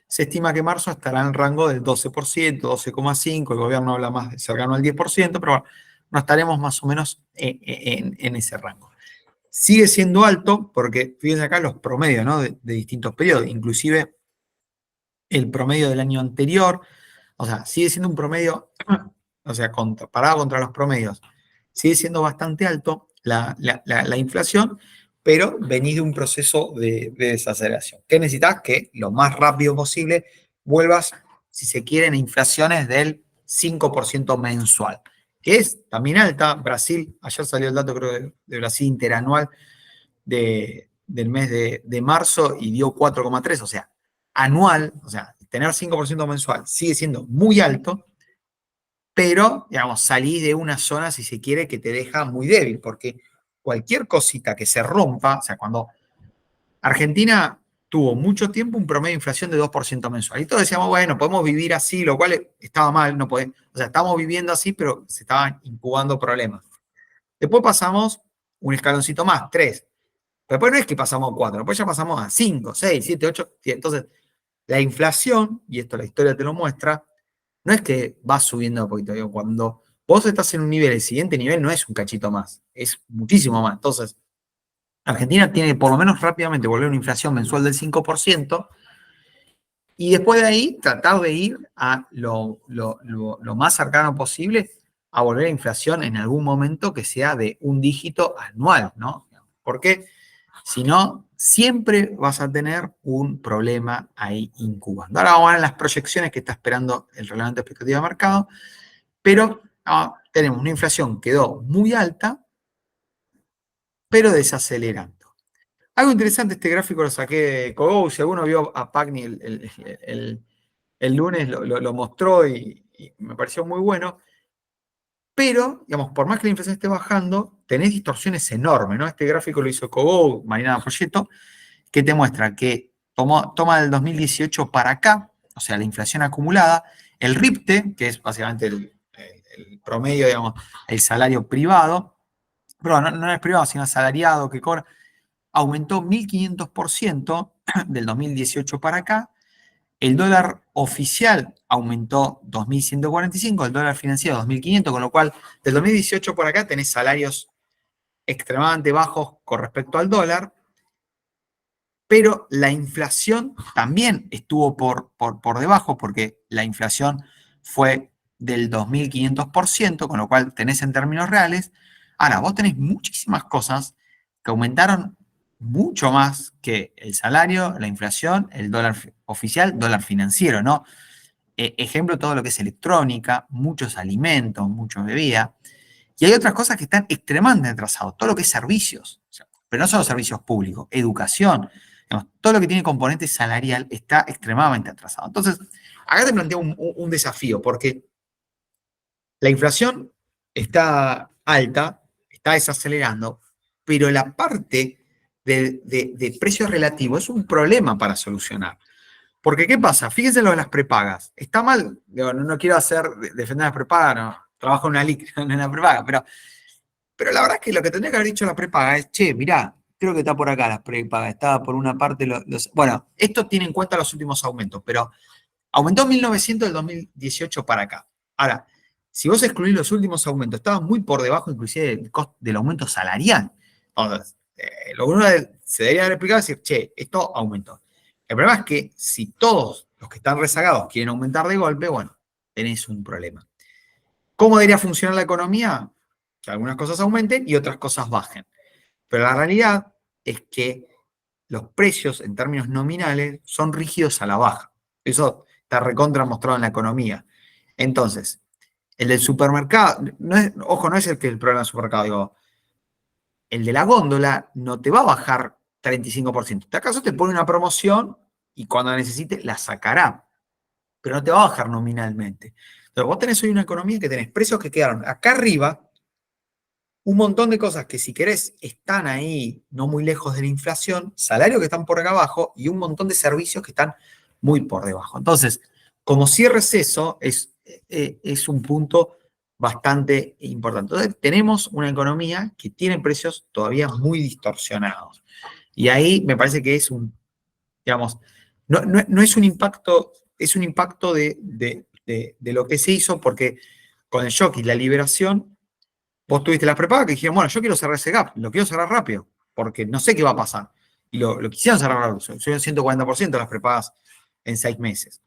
Se estima que marzo estará en el rango del 12%, 12,5%. El gobierno habla más de cercano al 10%, pero bueno, no estaremos más o menos en ese rango. Sigue siendo alto porque, fíjense acá los promedios, ¿no? de distintos periodos, inclusive el promedio del año anterior, o sea, sigue siendo un promedio, o sea, comparado contra los promedios, sigue siendo bastante alto la inflación, pero venís de un proceso de desaceleración. ¿Qué necesitas? Que lo más rápido posible vuelvas, si se quieren, a inflaciones del 5% mensual, que es también alta. Brasil, ayer salió el dato, creo, de Brasil interanual del mes de marzo y dio 4,3, o sea, anual, o sea, tener 5% mensual sigue siendo muy alto, pero, digamos, salís de una zona, si se quiere, que te deja muy débil, porque cualquier cosita que se rompa, o sea, cuando Argentina tuvo mucho tiempo un promedio de inflación de 2% mensual, y todos decíamos, bueno, podemos vivir así, lo cual estaba mal, no podemos, o sea, estamos viviendo así, pero se estaban incubando problemas. Después pasamos un escaloncito más, 3. Pero después no es que pasamos a 4, después ya pasamos a 5, 6, 7, 8. Entonces, la inflación, y esto la historia te lo muestra, no es que va subiendo a poquito. Digo, cuando vos estás en un nivel, el siguiente nivel no es un cachito más, es muchísimo más. Entonces, Argentina tiene que por lo menos rápidamente volver a una inflación mensual del 5%, y después de ahí tratar de ir a lo más cercano posible a volver a inflación en algún momento que sea de un dígito anual, ¿no? Porque si no, siempre vas a tener un problema ahí incubando. Ahora vamos a ver las proyecciones que está esperando el reglamento de expectativa de mercado, pero tenemos una inflación que quedó muy alta, pero desacelerando. Algo interesante, este gráfico lo saqué de Cogo, si alguno vio a Pagni el lunes, lo mostró y me pareció muy bueno. Pero, digamos, por más que la inflación esté bajando, tenés distorsiones enormes, ¿no? Este gráfico lo hizo Cogo, Marina Folleto, que te muestra que toma del 2018 para acá, o sea, la inflación acumulada, El RIPTE, que es básicamente el promedio, digamos, el salario privado, pero no es privado, sino asalariado que cobra, aumentó 1.500% del 2018 para acá. El dólar oficial aumentó 2.145, el dólar financiero 2.500, con lo cual del 2018 por acá tenés salarios extremadamente bajos con respecto al dólar, pero la inflación también estuvo por debajo, porque la inflación fue del 2.500%, con lo cual tenés en términos reales. Ahora, vos tenés muchísimas cosas que aumentaron mucho más que el salario, la inflación, el dólar oficial, dólar financiero, ¿no? Ejemplo, todo lo que es electrónica, muchos alimentos, muchas bebidas. Y hay otras cosas que están extremadamente atrasados, todo lo que es servicios, o sea, pero no solo servicios públicos, educación, digamos, todo lo que tiene componente salarial está extremadamente atrasado. Entonces, acá te planteo un desafío, porque la inflación está alta, está desacelerando, pero la parte de precios relativos es un problema para solucionar. Porque, ¿qué pasa? Fíjense lo de las prepagas. Está mal, digo, no quiero defender las prepagas, no, trabajo en una LIC, no en una prepaga, pero la verdad es que lo que tendría que haber dicho la prepaga es, che, mirá, creo que está por acá las prepagas, estaba por una parte, bueno, esto tiene en cuenta los últimos aumentos, pero aumentó 1.900 del 2018 para acá. Ahora, si vos excluís los últimos aumentos, estaban muy por debajo inclusive del aumento salarial. Entonces, lo que uno se debería haber explicado es decir, che, esto aumentó. El problema es que si todos los que están rezagados quieren aumentar de golpe, bueno, tenés un problema. ¿Cómo debería funcionar la economía? Que algunas cosas aumenten y otras cosas bajen. Pero la realidad es que los precios en términos nominales son rígidos a la baja. Eso está recontra mostrado en la economía. Entonces, el del supermercado, ojo, no es el problema del supermercado, digo, el de la góndola no te va a bajar 35%. ¿Acaso te pone una promoción y cuando la necesite la sacará? Pero no te va a bajar nominalmente. Pero vos tenés hoy una economía que tenés precios que quedaron acá arriba, un montón de cosas que si querés están ahí no muy lejos de la inflación, salarios que están por acá abajo y un montón de servicios que están muy por debajo. Entonces, como cierres eso, es un punto bastante importante. Entonces, tenemos una economía que tiene precios todavía muy distorsionados. Y ahí me parece que es digamos, no es un impacto, es un impacto de lo que se hizo, porque con el shock y la liberación, vos tuviste las prepagas que dijeron, bueno, yo quiero cerrar ese gap, lo quiero cerrar rápido, porque no sé qué va a pasar. Y lo quisieron cerrar rápido, subieron 140% las prepagas en 6 meses.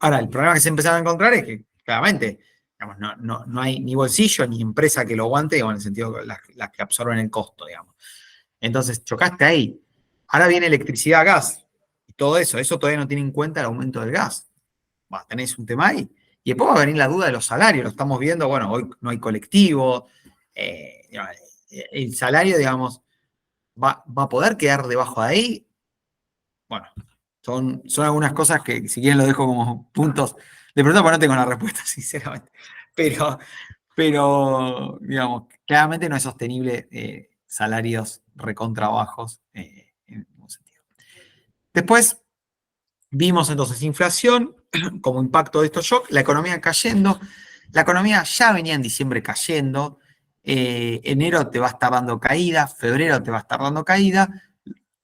Ahora, el problema que se empezaron a encontrar es que, claramente, digamos, no hay ni bolsillo ni empresa que lo aguante, digamos, en el sentido de las que absorben el costo, digamos. Entonces, chocaste ahí. Ahora viene electricidad, gas, y todo eso todavía no tiene en cuenta el aumento del gas. Tenés un tema ahí. Y después va a venir la duda de los salarios, lo estamos viendo, bueno, hoy no hay colectivo, el salario, digamos, va a poder quedar debajo de ahí. Bueno, son algunas cosas que si quieren lo dejo como puntos de pregunta, porque no tengo la respuesta, sinceramente. Pero digamos, claramente no es sostenible salarios recontra bajos en ningún sentido. Después vimos entonces inflación como impacto de estos shocks, la economía cayendo. La economía ya venía en diciembre cayendo, enero te va a estar dando caída, febrero te va a estar dando caída.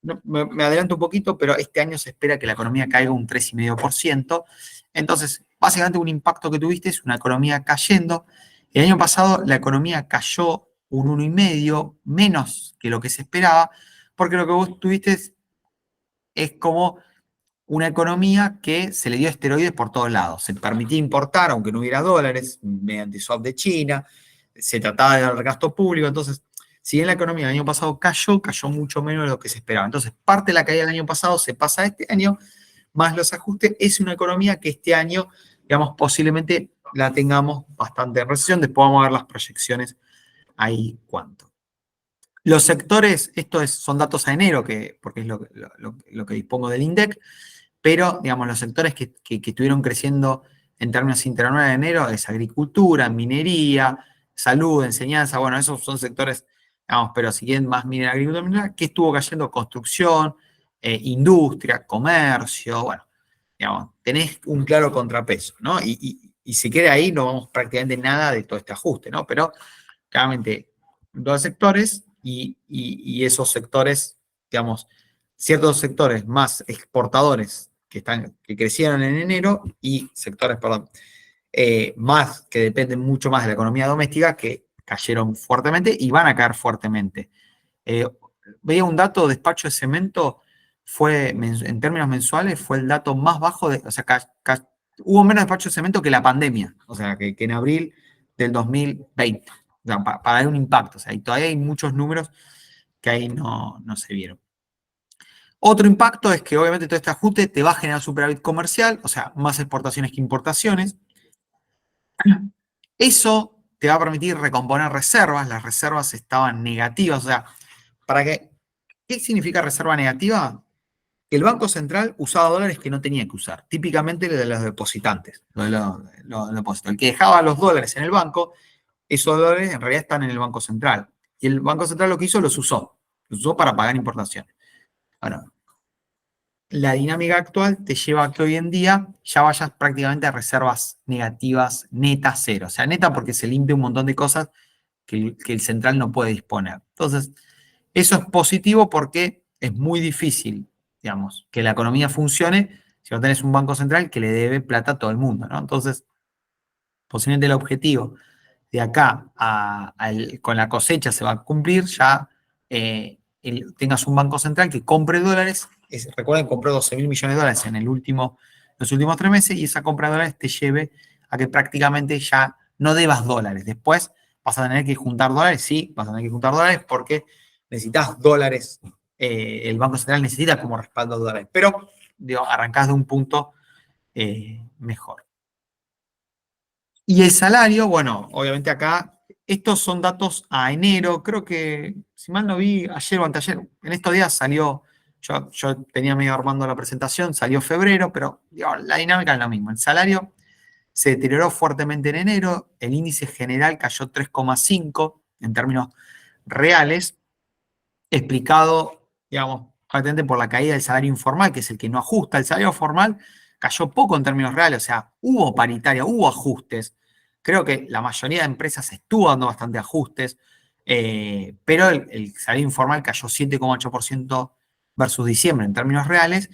Me adelanto un poquito, pero este año se espera que la economía caiga un 3,5%. Entonces, básicamente un impacto que tuviste es una economía cayendo. El año pasado la economía cayó un 1,5%, menos que lo que se esperaba, porque lo que vos tuviste es como una economía que se le dio esteroides por todos lados. Se permitía importar, aunque no hubiera dólares, mediante swap de China, se trataba de dar gasto público. Entonces, si bien la economía del año pasado cayó mucho menos de lo que se esperaba. Entonces, parte de la caída del año pasado se pasa a este año, más los ajustes. Es una economía que este año, digamos, posiblemente la tengamos bastante en recesión. Después vamos a ver las proyecciones ahí cuánto. Los sectores, son datos a enero, porque es lo que dispongo del INDEC, pero, digamos, los sectores que estuvieron creciendo en términos interanuales de enero es agricultura, minería, salud, enseñanza, bueno, esos son sectores, digamos, pero si quieren más minería, agricultura, minería, que estuvo cayendo construcción, industria, comercio, bueno, digamos, tenés un claro contrapeso, ¿no? Y si queda ahí, no vamos prácticamente nada de todo este ajuste, ¿no? Pero claramente, dos sectores y esos sectores, digamos, ciertos sectores más exportadores que crecieron en enero y sectores, perdón, más que dependen mucho más de la economía doméstica que cayeron fuertemente y van a caer fuertemente. Eh, Veía un dato, despacho de cemento en términos mensuales, fue el dato más bajo, o sea, hubo menos despacho de cemento que la pandemia, o sea, que en abril del 2020, o sea, para dar un impacto, o sea, y todavía hay muchos números que ahí no se vieron. Otro impacto es que obviamente todo este ajuste te va a generar superávit comercial, o sea, más exportaciones que importaciones. Eso te va a permitir recomponer reservas, las reservas estaban negativas, o sea, ¿qué significa reserva negativa? Que el Banco Central usaba dólares que no tenía que usar, típicamente de los depositantes, los depósitos. El que dejaba los dólares en el banco, esos dólares en realidad están en el Banco Central. Y el Banco Central lo que hizo, los usó para pagar importaciones. Bueno, la dinámica actual te lleva a que hoy en día ya vayas prácticamente a reservas negativas netas cero. O sea, neta porque se limpia un montón de cosas que el central no puede disponer. Entonces, eso es positivo porque es muy difícil, digamos, que la economía funcione si no tenés un banco central que le debe plata a todo el mundo, ¿no? Entonces, posiblemente el objetivo de acá con la cosecha se va a cumplir, ya tengas un banco central que compre dólares. Recuerden, compró 12.000 millones de dólares en los últimos 3 meses y esa compra de dólares te lleve a que prácticamente ya no debas dólares. Después vas a tener que juntar dólares, sí, vas a tener que juntar dólares porque necesitas dólares. El Banco Central necesita como respaldo dólares, pero digo, arrancás de un punto mejor. Y el salario, bueno, obviamente acá, estos son datos a enero, creo que, si mal no vi, ayer o anteayer, en estos días salió, yo tenía medio armando la presentación, salió febrero, pero digo, la dinámica es la misma. El salario se deterioró fuertemente en enero, el índice general cayó 3,5 en términos reales, explicado, digamos, prácticamente por la caída del salario informal, que es el que no ajusta. El salario formal cayó poco en términos reales, o sea, hubo paritaria, hubo ajustes. Creo que la mayoría de empresas estuvo dando bastante ajustes, pero el salario informal cayó 7,8% versus diciembre en términos reales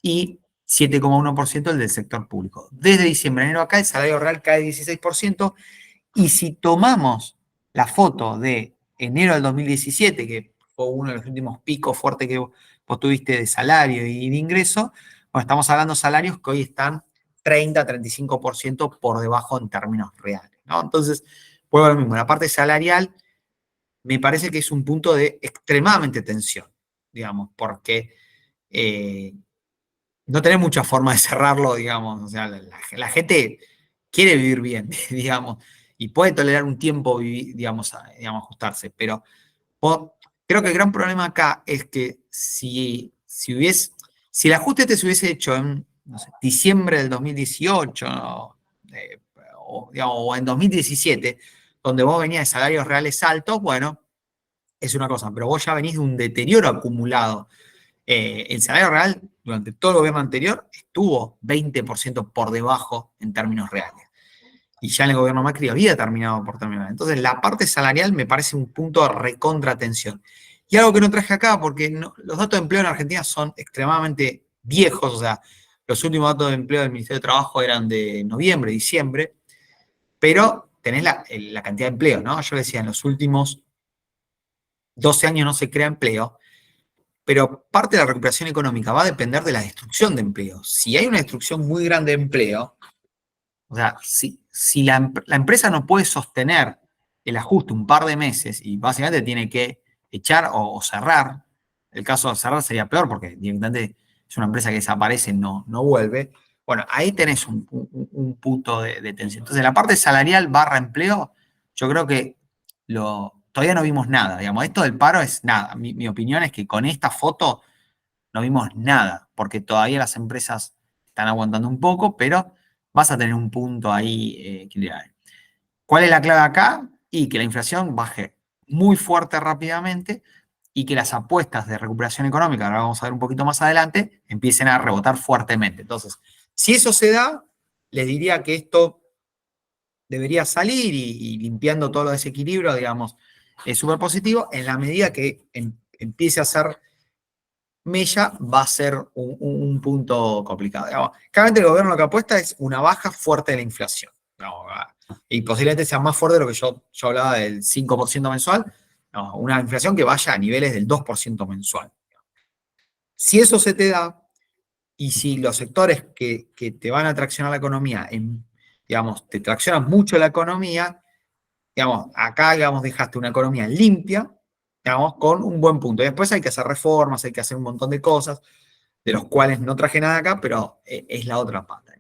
y 7,1% el del sector público. Desde diciembre a enero acá el salario real cae 16% y si tomamos la foto de enero del 2017, que fue uno de los últimos picos fuertes que vos tuviste de salario y de ingreso, bueno, estamos hablando de salarios que hoy están 30-35% por debajo en términos reales, ¿no? Entonces, vuelvo a lo mismo, la parte salarial me parece que es un punto de extremadamente tensión, digamos, porque no tenés mucha forma de cerrarlo, digamos, o sea, la gente quiere vivir bien, digamos, y puede tolerar un tiempo, digamos, ajustarse, pero creo que el gran problema acá es que si el ajuste se hubiese hecho en, no sé, diciembre del 2018, digamos, o en 2017, donde vos venías de salarios reales altos, bueno, es una cosa, pero vos ya venís de un deterioro acumulado. El salario real durante todo el gobierno anterior estuvo 20% por debajo en términos reales. Y ya en el gobierno Macri había terminado por terminar. Entonces, la parte salarial me parece un punto de recontratensión. Y algo que no traje acá, porque los datos de empleo en Argentina son extremadamente viejos, o sea, los últimos datos de empleo del Ministerio de Trabajo eran de noviembre, diciembre, pero tenés la cantidad de empleo, ¿no? Yo decía, en los últimos 12 años no se crea empleo, pero parte de la recuperación económica va a depender de la destrucción de empleo. Si hay una destrucción muy grande de empleo, o sea, si la empresa no puede sostener el ajuste un par de meses y básicamente tiene que echar o cerrar, el caso de cerrar sería peor porque directamente es una empresa que desaparece, no vuelve. Bueno, ahí tenés un punto de tensión. Entonces, la parte salarial barra empleo, yo creo que todavía no vimos nada. Digamos, esto del paro es nada. Mi opinión es que con esta foto no vimos nada, porque todavía las empresas están aguantando un poco, pero vas a tener un punto ahí equilibrado. ¿Cuál es la clave acá? Y que la inflación baje muy fuerte rápidamente y que las apuestas de recuperación económica, ahora vamos a ver un poquito más adelante, empiecen a rebotar fuertemente. Entonces, Si eso se da, les diría que esto debería salir y limpiando todo lo desequilibrio, digamos, es súper positivo. En la medida que empiece a ser mella, va a ser un punto complicado. Digamos, claramente el gobierno lo que apuesta es una baja fuerte de la inflación. No, y posiblemente sea más fuerte de lo que yo hablaba del 5% mensual. No, una inflación que vaya a niveles del 2% mensual. Si eso se te da, y si los sectores que te van a traccionar la economía, digamos, te traccionan mucho la economía, digamos, acá, digamos, dejaste una economía limpia, digamos, con un buen punto. Y después hay que hacer reformas, hay que hacer un montón de cosas, de los cuales no traje nada acá, pero es la otra pata.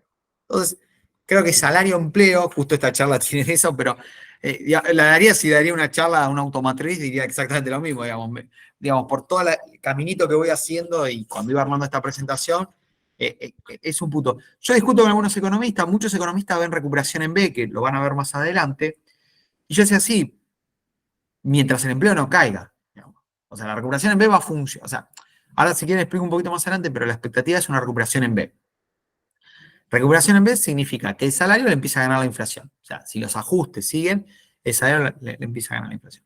Entonces, creo que salario-empleo, justo esta charla tiene eso, pero la daría si daría una charla a una automotriz, diría exactamente lo mismo, digamos, por todo el caminito que voy haciendo y cuando iba armando esta presentación, es un punto. Yo discuto con algunos economistas, muchos economistas ven recuperación en B, que lo van a ver más adelante, y yo decía así, mientras el empleo no caiga. Digamos. O sea, la recuperación en B va a funcionar. O sea, ahora si quieren explico un poquito más adelante, pero la expectativa es una recuperación en B. Recuperación en B significa que el salario le empieza a ganar la inflación. O sea, si los ajustes siguen, el salario le empieza a ganar la inflación.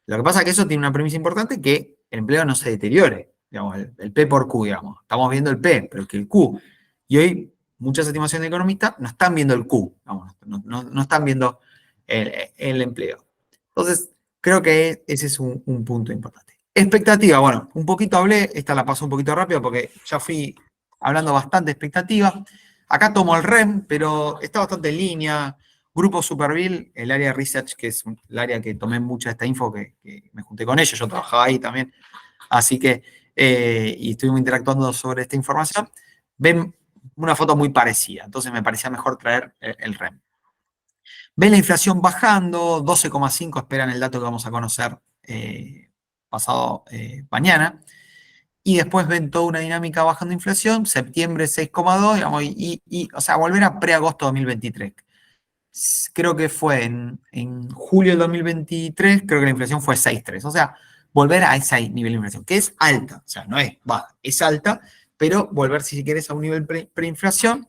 Lo que pasa es que eso tiene una premisa importante, que el empleo no se deteriore. Digamos, el P por Q, digamos. Estamos viendo el P, pero que el Q. Y hoy muchas estimaciones de economistas no están viendo el Q. Digamos, no están viendo el empleo. Entonces, creo que ese es un punto importante. Expectativa, bueno, un poquito hablé, esta la paso un poquito rápido porque ya fui hablando bastante de expectativa. Acá tomo el REM, pero está bastante en línea. Grupo Superville, el área de research, que es el área que tomé mucha de esta info, que me junté con ellos, yo trabajaba ahí también, así que, y estuvimos interactuando sobre esta información, ven una foto muy parecida, entonces me parecía mejor traer el REM. Ven la inflación bajando, 12,5 esperan el dato que vamos a conocer pasado mañana. Y después ven toda una dinámica bajando inflación, septiembre 6,2, digamos, o sea, volver a pre-agosto 2023. Creo que fue en julio del 2023, creo que la inflación fue 6,3. O sea, volver a ese nivel de inflación, que es alta, o sea, no es baja, es alta, pero volver, si quieres, a un nivel preinflación.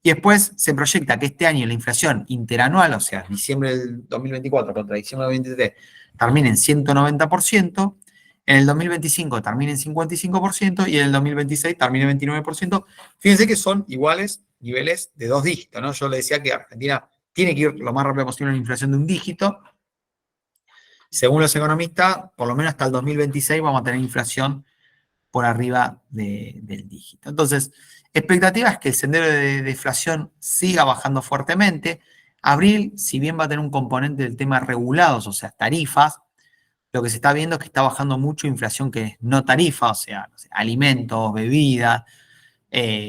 Y después se proyecta que este año la inflación interanual, o sea, diciembre del 2024 contra diciembre del 2023, termine en 190%, en el 2025 termine en 55% y en el 2026 termine en 29%. Fíjense que son iguales niveles de 2 dígitos, ¿no? Yo le decía que Argentina tiene que ir lo más rápido posible a una inflación de 1 dígito. Según los economistas, por lo menos hasta el 2026 vamos a tener inflación por arriba del dígito. Entonces, expectativa es que el sendero de deflación siga bajando fuertemente. Abril, si bien va a tener un componente del tema regulados, o sea, tarifas, lo que se está viendo es que está bajando mucho inflación que es no tarifa, o sea, no sé, alimentos, bebidas,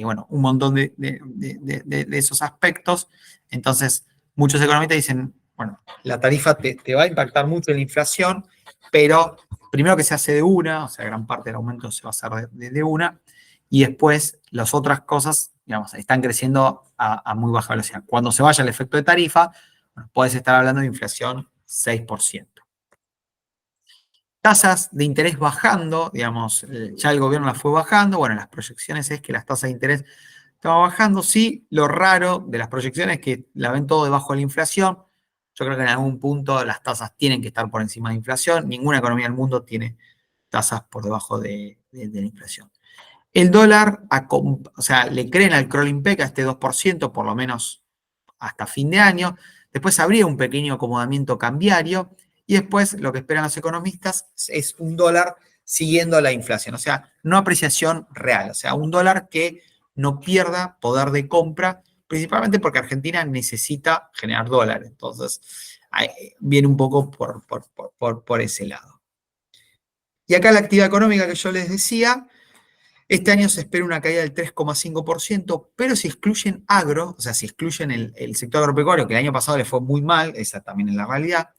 bueno, un montón de esos aspectos. Entonces, muchos economistas dicen, bueno, la tarifa te va a impactar mucho en la inflación, pero primero que se hace de una, o sea, gran parte del aumento se va a hacer de una, y después las otras cosas, digamos, están creciendo a muy baja velocidad. Cuando se vaya el efecto de tarifa, bueno, puedes estar hablando de inflación 6%. Tasas de interés bajando, digamos, ya el gobierno las fue bajando, bueno, las proyecciones es que las tasas de interés estaban bajando, sí, lo raro de las proyecciones es que la ven todo debajo de la inflación. Yo creo que en algún punto las tasas tienen que estar por encima de la inflación, ninguna economía del mundo tiene tasas por debajo de la inflación. El dólar, o sea, le creen al crawling peg a este 2%, por lo menos hasta fin de año, después habría un pequeño acomodamiento cambiario, y después lo que esperan los economistas es un dólar siguiendo la inflación, o sea, no apreciación real, o sea, un dólar que no pierda poder de compra, principalmente porque Argentina necesita generar dólares, entonces viene un poco por ese lado. Y acá la actividad económica que yo les decía, este año se espera una caída del 3,5%, pero si excluyen agro, o sea, si excluyen el sector agropecuario, que el año pasado le fue muy mal, esa también es la realidad,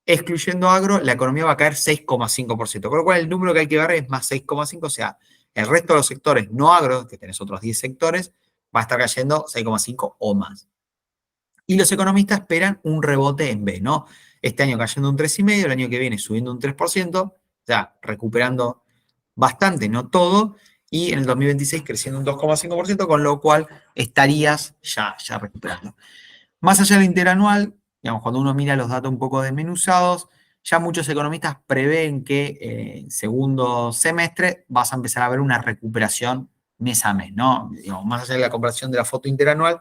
excluyendo agro, la economía va a caer 6,5%, con lo cual el número que hay que ver es más 6,5%, o sea, el resto de los sectores no agro, que tenés otros 10 sectores, va a estar cayendo 6,5% o más. Y los economistas esperan un rebote en B, ¿no? Este año cayendo un 3,5%, el año que viene subiendo un 3%, o sea, recuperando bastante, no todo, y en el 2026 creciendo un 2,5%, con lo cual estarías ya recuperando. Más allá del interanual, digamos, cuando uno mira los datos un poco desmenuzados, ya muchos economistas prevén que segundo semestre vas a empezar a ver una recuperación mes a mes, ¿no? Digamos, más allá de la comparación de la foto interanual,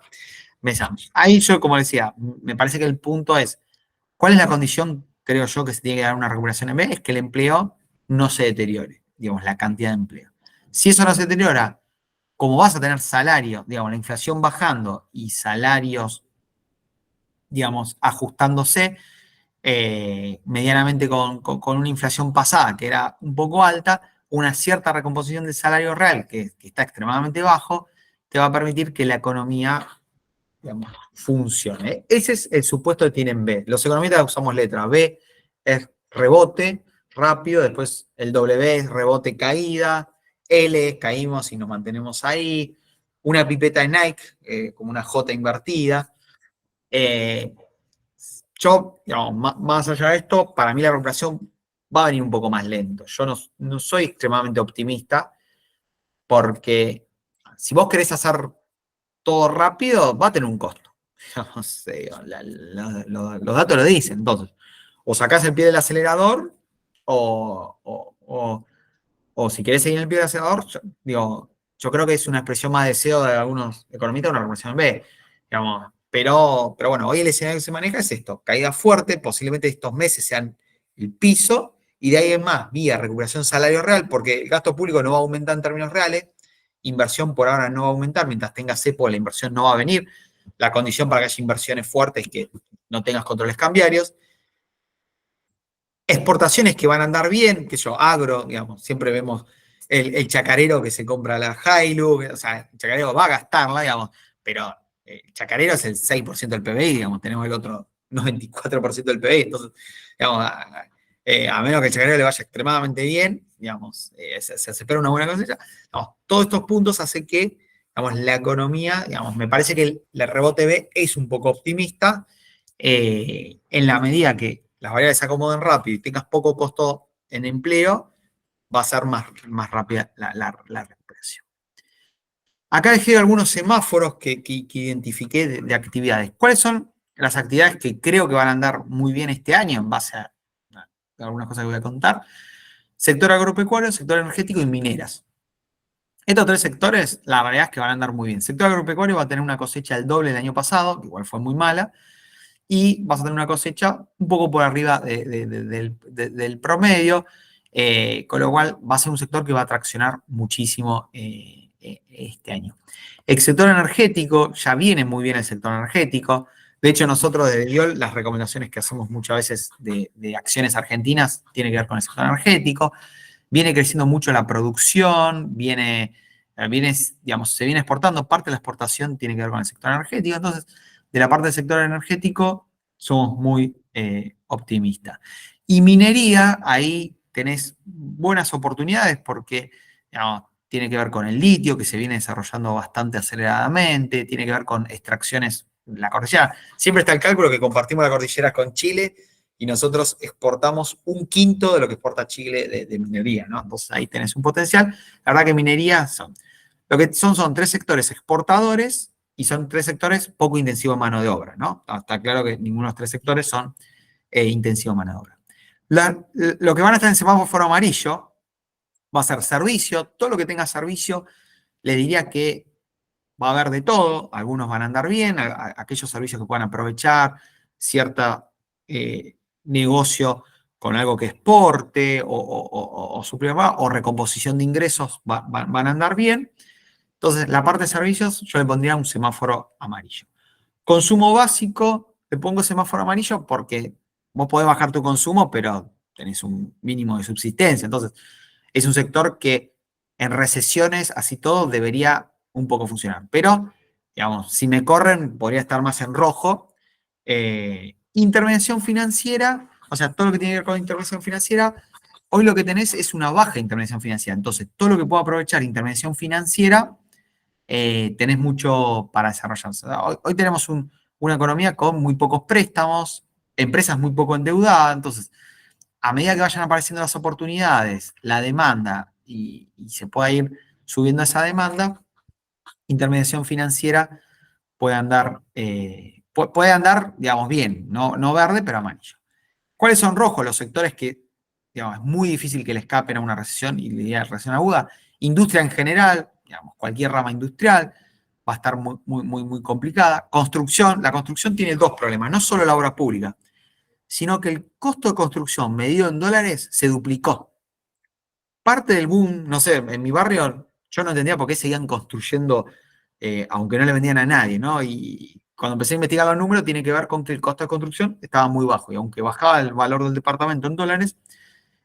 mes a mes. Ahí yo, como decía, me parece que el punto es, ¿cuál es la condición, creo yo, que se tiene que dar una recuperación en B? Es que el empleo no se deteriore, digamos, la cantidad de empleo. Si eso no se deteriora, como vas a tener salarios, digamos, la inflación bajando y salarios, digamos, ajustándose, medianamente con una inflación pasada que era un poco alta, una cierta recomposición del salario real que está extremadamente bajo, te va a permitir que la economía, digamos, funcione. Ese es el supuesto que tienen B. Los economistas usamos letra. B es rebote rápido, después el W es rebote caída, L es caímos y nos mantenemos ahí, una pipeta de Nike, como una J invertida. Yo, digamos, más allá de esto, para mí la recuperación va a venir un poco más lento. Yo no soy extremadamente optimista porque si vos querés hacer todo rápido, va a tener un costo. No sé, los datos lo dicen. Entonces, o sacás el pie del acelerador o si querés seguir en el pie del acelerador, yo creo que es una expresión más de deseo de algunos economistas, una recuperación B, digamos. Pero bueno, hoy el escenario que se maneja es esto, caída fuerte, posiblemente estos meses sean el piso, y de ahí en más, vía recuperación salario real, porque el gasto público no va a aumentar en términos reales, inversión por ahora no va a aumentar, mientras tenga cepo la inversión no va a venir, la condición para que haya inversiones fuertes es que no tengas controles cambiarios, exportaciones que van a andar bien, que yo, agro, digamos, siempre vemos el chacarero que se compra la Hilux, o sea, el chacarero va a gastarla, digamos, pero el chacarero es el 6% del PBI, digamos, tenemos el otro 94% del PBI, entonces, digamos, a menos que el chacarero le vaya extremadamente bien, digamos, se espera una buena cosecha, digamos, todos estos puntos hacen que, digamos, la economía, digamos, me parece que el rebote B es un poco optimista, en la medida que las variables se acomoden rápido y tengas poco costo en empleo, va a ser más rápida la recuperación. Acá dejé algunos semáforos que identifiqué de actividades. ¿Cuáles son las actividades que creo que van a andar muy bien este año en base a algunas cosas que voy a contar? Sector agropecuario, sector energético y mineras. Estos tres sectores, la realidad es que van a andar muy bien. Sector agropecuario va a tener una cosecha del doble del año pasado, que igual fue muy mala, y vas a tener una cosecha un poco por arriba del promedio, con lo cual va a ser un sector que va a traccionar muchísimo este año. El sector energético, ya viene muy bien el sector energético. De hecho, nosotros desde Diol, las recomendaciones que hacemos muchas veces de acciones argentinas tienen que ver con el sector energético. Viene creciendo mucho la producción, digamos, se viene exportando, parte de la exportación tiene que ver con el sector energético, entonces, de la parte del sector energético somos muy optimistas. Y minería, ahí tenés buenas oportunidades porque, digamos, tiene que ver con el litio, que se viene desarrollando bastante aceleradamente, tiene que ver con extracciones, la cordillera. Siempre está el cálculo que compartimos la cordillera con Chile, y nosotros exportamos 1/5 de lo que exporta Chile de minería, ¿no? Entonces ahí tenés un potencial. La verdad que minería lo que son tres sectores exportadores y son tres sectores poco intensivos en mano de obra, ¿no? Está claro que ninguno de los tres sectores son intensivos en mano de obra. Lo que van a estar en semáforo amarillo va a ser servicio. Todo lo que tenga servicio, le diría que va a haber de todo. Algunos van a andar bien, aquellos servicios que puedan aprovechar cierta negocio con algo que exporte o o recomposición de ingresos van a andar bien. Entonces, la parte de servicios yo le pondría un semáforo amarillo. Consumo básico, le pongo semáforo amarillo porque vos podés bajar tu consumo, pero tenés un mínimo de subsistencia. Entonces, es un sector que en recesiones, así todo, debería un poco funcionar. Pero, digamos, si me corren, podría estar más en rojo. Intervención financiera, o sea, todo lo que tiene que ver con intervención financiera, hoy lo que tenés es una baja intervención financiera. Entonces, todo lo que puedo aprovechar intervención financiera, tenés mucho para desarrollarse. Hoy tenemos una economía con muy pocos préstamos, empresas muy poco endeudadas, entonces, a medida que vayan apareciendo las oportunidades, la demanda y se pueda ir subiendo esa demanda, intermediación financiera puede andar, digamos, bien, no verde, pero amarillo. ¿Cuáles son rojos? Los sectores que, digamos, es muy difícil que le escapen a una recesión, y le diría recesión aguda. Industria en general, digamos, cualquier rama industrial, va a estar muy complicada. Construcción, la construcción tiene dos problemas, no solo la obra pública, sino que el costo de construcción medido en dólares se duplicó. Parte del boom, no sé, en mi barrio yo no entendía por qué seguían construyendo, aunque no le vendían a nadie, ¿no? Y cuando empecé a investigar los números, tiene que ver con que el costo de construcción estaba muy bajo, y aunque bajaba el valor del departamento en dólares,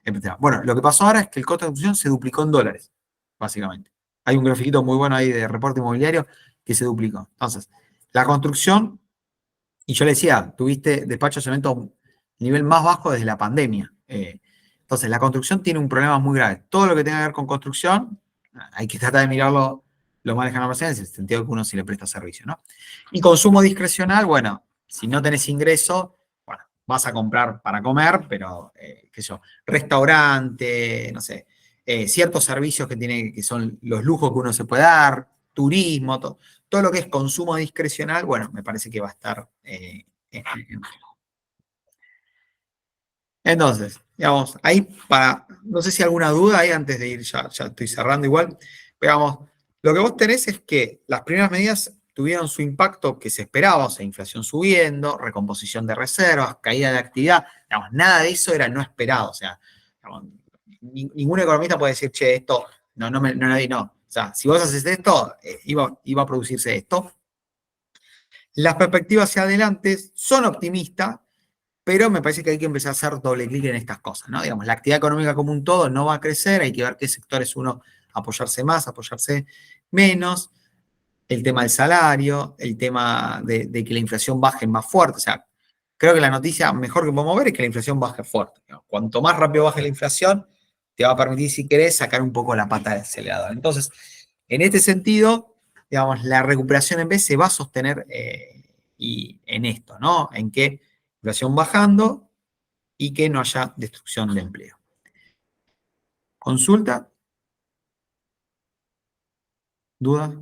empezaba. Bueno, lo que pasó ahora es que el costo de construcción se duplicó en dólares, básicamente. Hay un grafiquito muy bueno ahí de reporte inmobiliario que se duplicó. Entonces, la construcción, y yo le decía, tuviste despacho de cemento nivel más bajo desde la pandemia. Entonces, la construcción tiene un problema muy grave. Todo lo que tenga que ver con construcción, hay que tratar de mirarlo lo más lejano posible, en el sentido que uno sí le presta servicio, ¿no? Y consumo discrecional, bueno, si no tenés ingreso, bueno, vas a comprar para comer, pero, qué sé yo, restaurante, no sé, ciertos servicios que son los lujos que uno se puede dar, turismo, todo lo que es consumo discrecional, bueno, me parece que va a estar entonces, digamos, ahí no sé si alguna duda ahí antes de ir, ya estoy cerrando igual, pero digamos, lo que vos tenés es que las primeras medidas tuvieron su impacto que se esperaba, o sea, inflación subiendo, recomposición de reservas, caída de actividad, digamos, nada de eso era no esperado, o sea, digamos, ningún economista puede decir, che, esto, no, o sea, si vos haces esto, iba a producirse esto. Las perspectivas hacia adelante son optimistas, pero me parece que hay que empezar a hacer doble clic en estas cosas, ¿no? Digamos, la actividad económica como un todo no va a crecer, hay que ver qué sectores uno apoyarse más, apoyarse menos, el tema del salario, el tema de que la inflación baje más fuerte, o sea, creo que la noticia mejor que podemos ver es que la inflación baje fuerte. Cuanto más rápido baje la inflación, te va a permitir, si querés, sacar un poco la pata del acelerador. Entonces, en este sentido, digamos, la recuperación en B se va a sostener y en esto, ¿no? En que inflación bajando y que no haya destrucción de empleo. ¿Consulta? ¿Duda?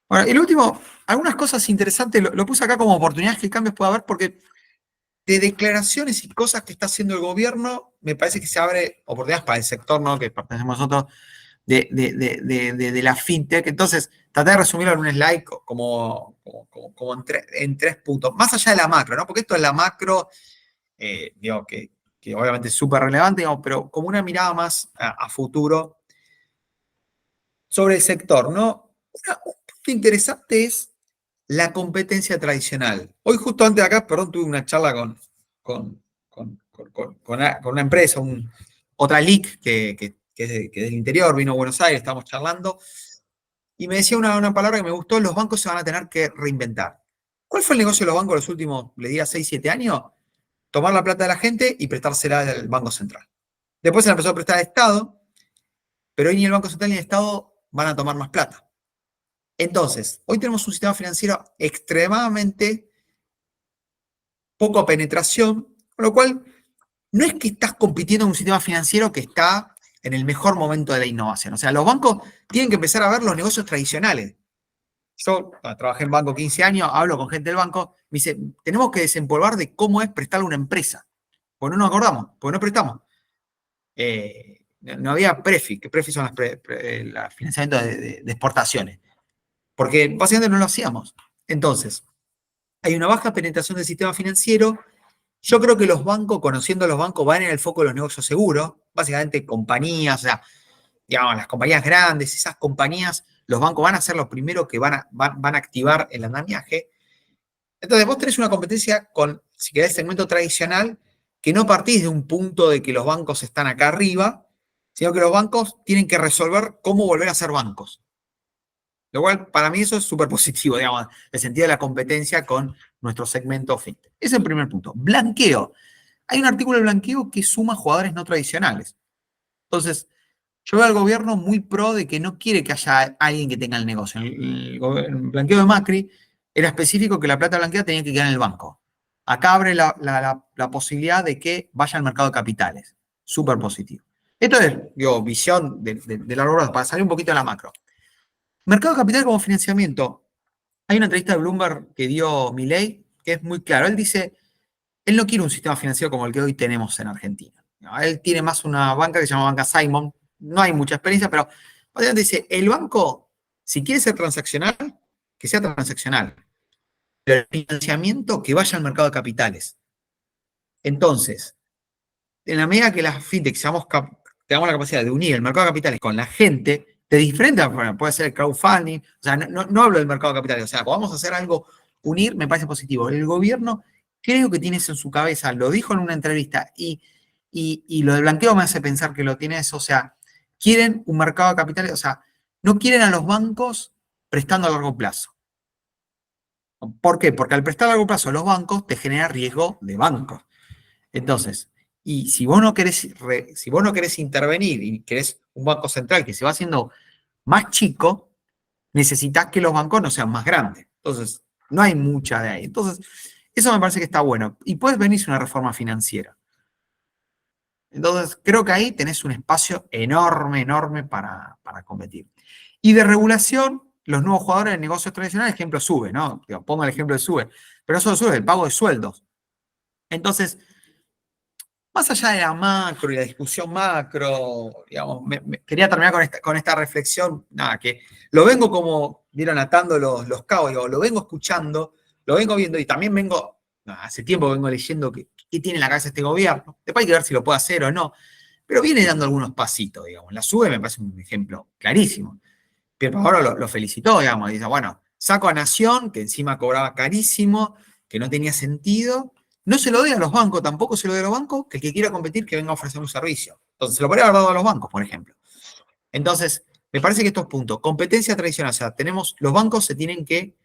Bueno, y lo último, algunas cosas interesantes, lo puse acá como oportunidades que cambios puede haber, porque de declaraciones y cosas que está haciendo el gobierno, me parece que se abre oportunidades para el sector, ¿no? Que pertenecemos nosotros, de la fintech. Entonces, traté de resumirlo en un slide como en tres puntos, más allá de la macro, ¿no? Porque esto es la macro, digo, que obviamente es súper relevante, digamos, pero como una mirada más a futuro sobre el sector, ¿no? Un punto interesante es la competencia tradicional. Hoy justo antes de acá, perdón, tuve una charla con una empresa, otra LIC que es del interior, vino a Buenos Aires, estábamos charlando, y me decía una palabra que me gustó: los bancos se van a tener que reinventar. ¿Cuál fue el negocio de los bancos los últimos, le diría, 6, 7 años? Tomar la plata de la gente y prestársela al Banco Central. Después se la empezó a prestar al Estado, pero hoy ni el Banco Central ni el Estado van a tomar más plata. Entonces, hoy tenemos un sistema financiero extremadamente poca penetración, con lo cual no es que estás compitiendo en un sistema financiero que está en el mejor momento de la innovación. O sea, los bancos tienen que empezar a ver los negocios tradicionales. Yo trabajé en banco 15 años, hablo con gente del banco, me dice, tenemos que desempolvar de cómo es prestarle a una empresa. Pues no nos acordamos, porque no prestamos. No había Prefi, que Prefi son los financiamientos de exportaciones, porque básicamente no lo hacíamos. Entonces, hay una baja penetración del sistema financiero. Yo creo que los bancos, conociendo a los bancos, van en el foco de los negocios seguros, básicamente compañías, o sea, digamos, las compañías grandes, esas compañías, los bancos van a ser los primeros que van a activar el andamiaje. Entonces, vos tenés una competencia con, si querés, segmento tradicional, que no partís de un punto de que los bancos están acá arriba, sino que los bancos tienen que resolver cómo volver a ser bancos. Lo cual, para mí, eso es súper positivo, digamos, el sentido de la competencia con nuestro segmento fintech. Ese es el primer punto. Blanqueo. Hay un artículo de blanqueo que suma jugadores no tradicionales. Entonces, yo veo al gobierno muy pro de que no quiere que haya alguien que tenga el negocio. El blanqueo de Macri era específico que la plata blanqueada tenía que quedar en el banco. Acá abre la posibilidad de que vaya al mercado de capitales. Súper positivo. Esto es, digo, visión de largo plazo, para salir un poquito de la macro. Mercado de capital como financiamiento. Hay una entrevista de Bloomberg que dio Milei, que es muy claro. Él dice, él no quiere un sistema financiero como el que hoy tenemos en Argentina. ¿No? Él tiene más una banca que se llama Banca Simon. No hay mucha experiencia, pero básicamente dice, el banco, si quiere ser transaccional, que sea transaccional. Pero el financiamiento que vaya al mercado de capitales. Entonces, en la medida que las fintechs tengamos la capacidad de unir el mercado de capitales con la gente, de diferentes formas, puede ser el crowdfunding, o sea, no hablo del mercado de capitales, o sea, podamos hacer algo, unir, me parece positivo. El gobierno creo que tiene eso en su cabeza, lo dijo en una entrevista, y lo de blanqueo me hace pensar que lo tiene eso, o sea, quieren un mercado de capitales, o sea, no quieren a los bancos prestando a largo plazo. ¿Por qué? Porque al prestar a largo plazo a los bancos te genera riesgo de banco. Entonces, y si vos no querés intervenir y querés un banco central que se va haciendo más chico, necesitas que los bancos no sean más grandes. Entonces, no hay mucha de ahí. Entonces, eso me parece que está bueno. Y puedes venirse una reforma financiera. Entonces, creo que ahí tenés un espacio enorme, enorme para competir. Y de regulación, los nuevos jugadores de negocios tradicionales, ejemplo, SUBE, ¿no? Digo, pongo el ejemplo de SUBE. Pero no solo SUBE, el pago de sueldos. Entonces, más allá de la macro y la discusión macro, digamos, quería terminar con esta reflexión, nada, que lo vengo como, vieron, atando los cabos, digo, lo vengo escuchando, lo vengo viendo y también hace tiempo vengo leyendo qué tiene en la cabeza este gobierno. Después hay que ver si lo puede hacer o no, pero viene dando algunos pasitos, digamos. La SUBE me parece un ejemplo clarísimo. Pierre Pavaro lo felicitó, digamos, dice, bueno, saco a Nación, que encima cobraba carísimo, que no tenía sentido, no se lo dé a los bancos, tampoco se lo dé a los bancos, que el que quiera competir que venga a ofrecer un servicio. Entonces, se lo podría haber dado a los bancos, por ejemplo. Entonces, me parece que estos puntos, competencia tradicional, o sea, los bancos se tienen que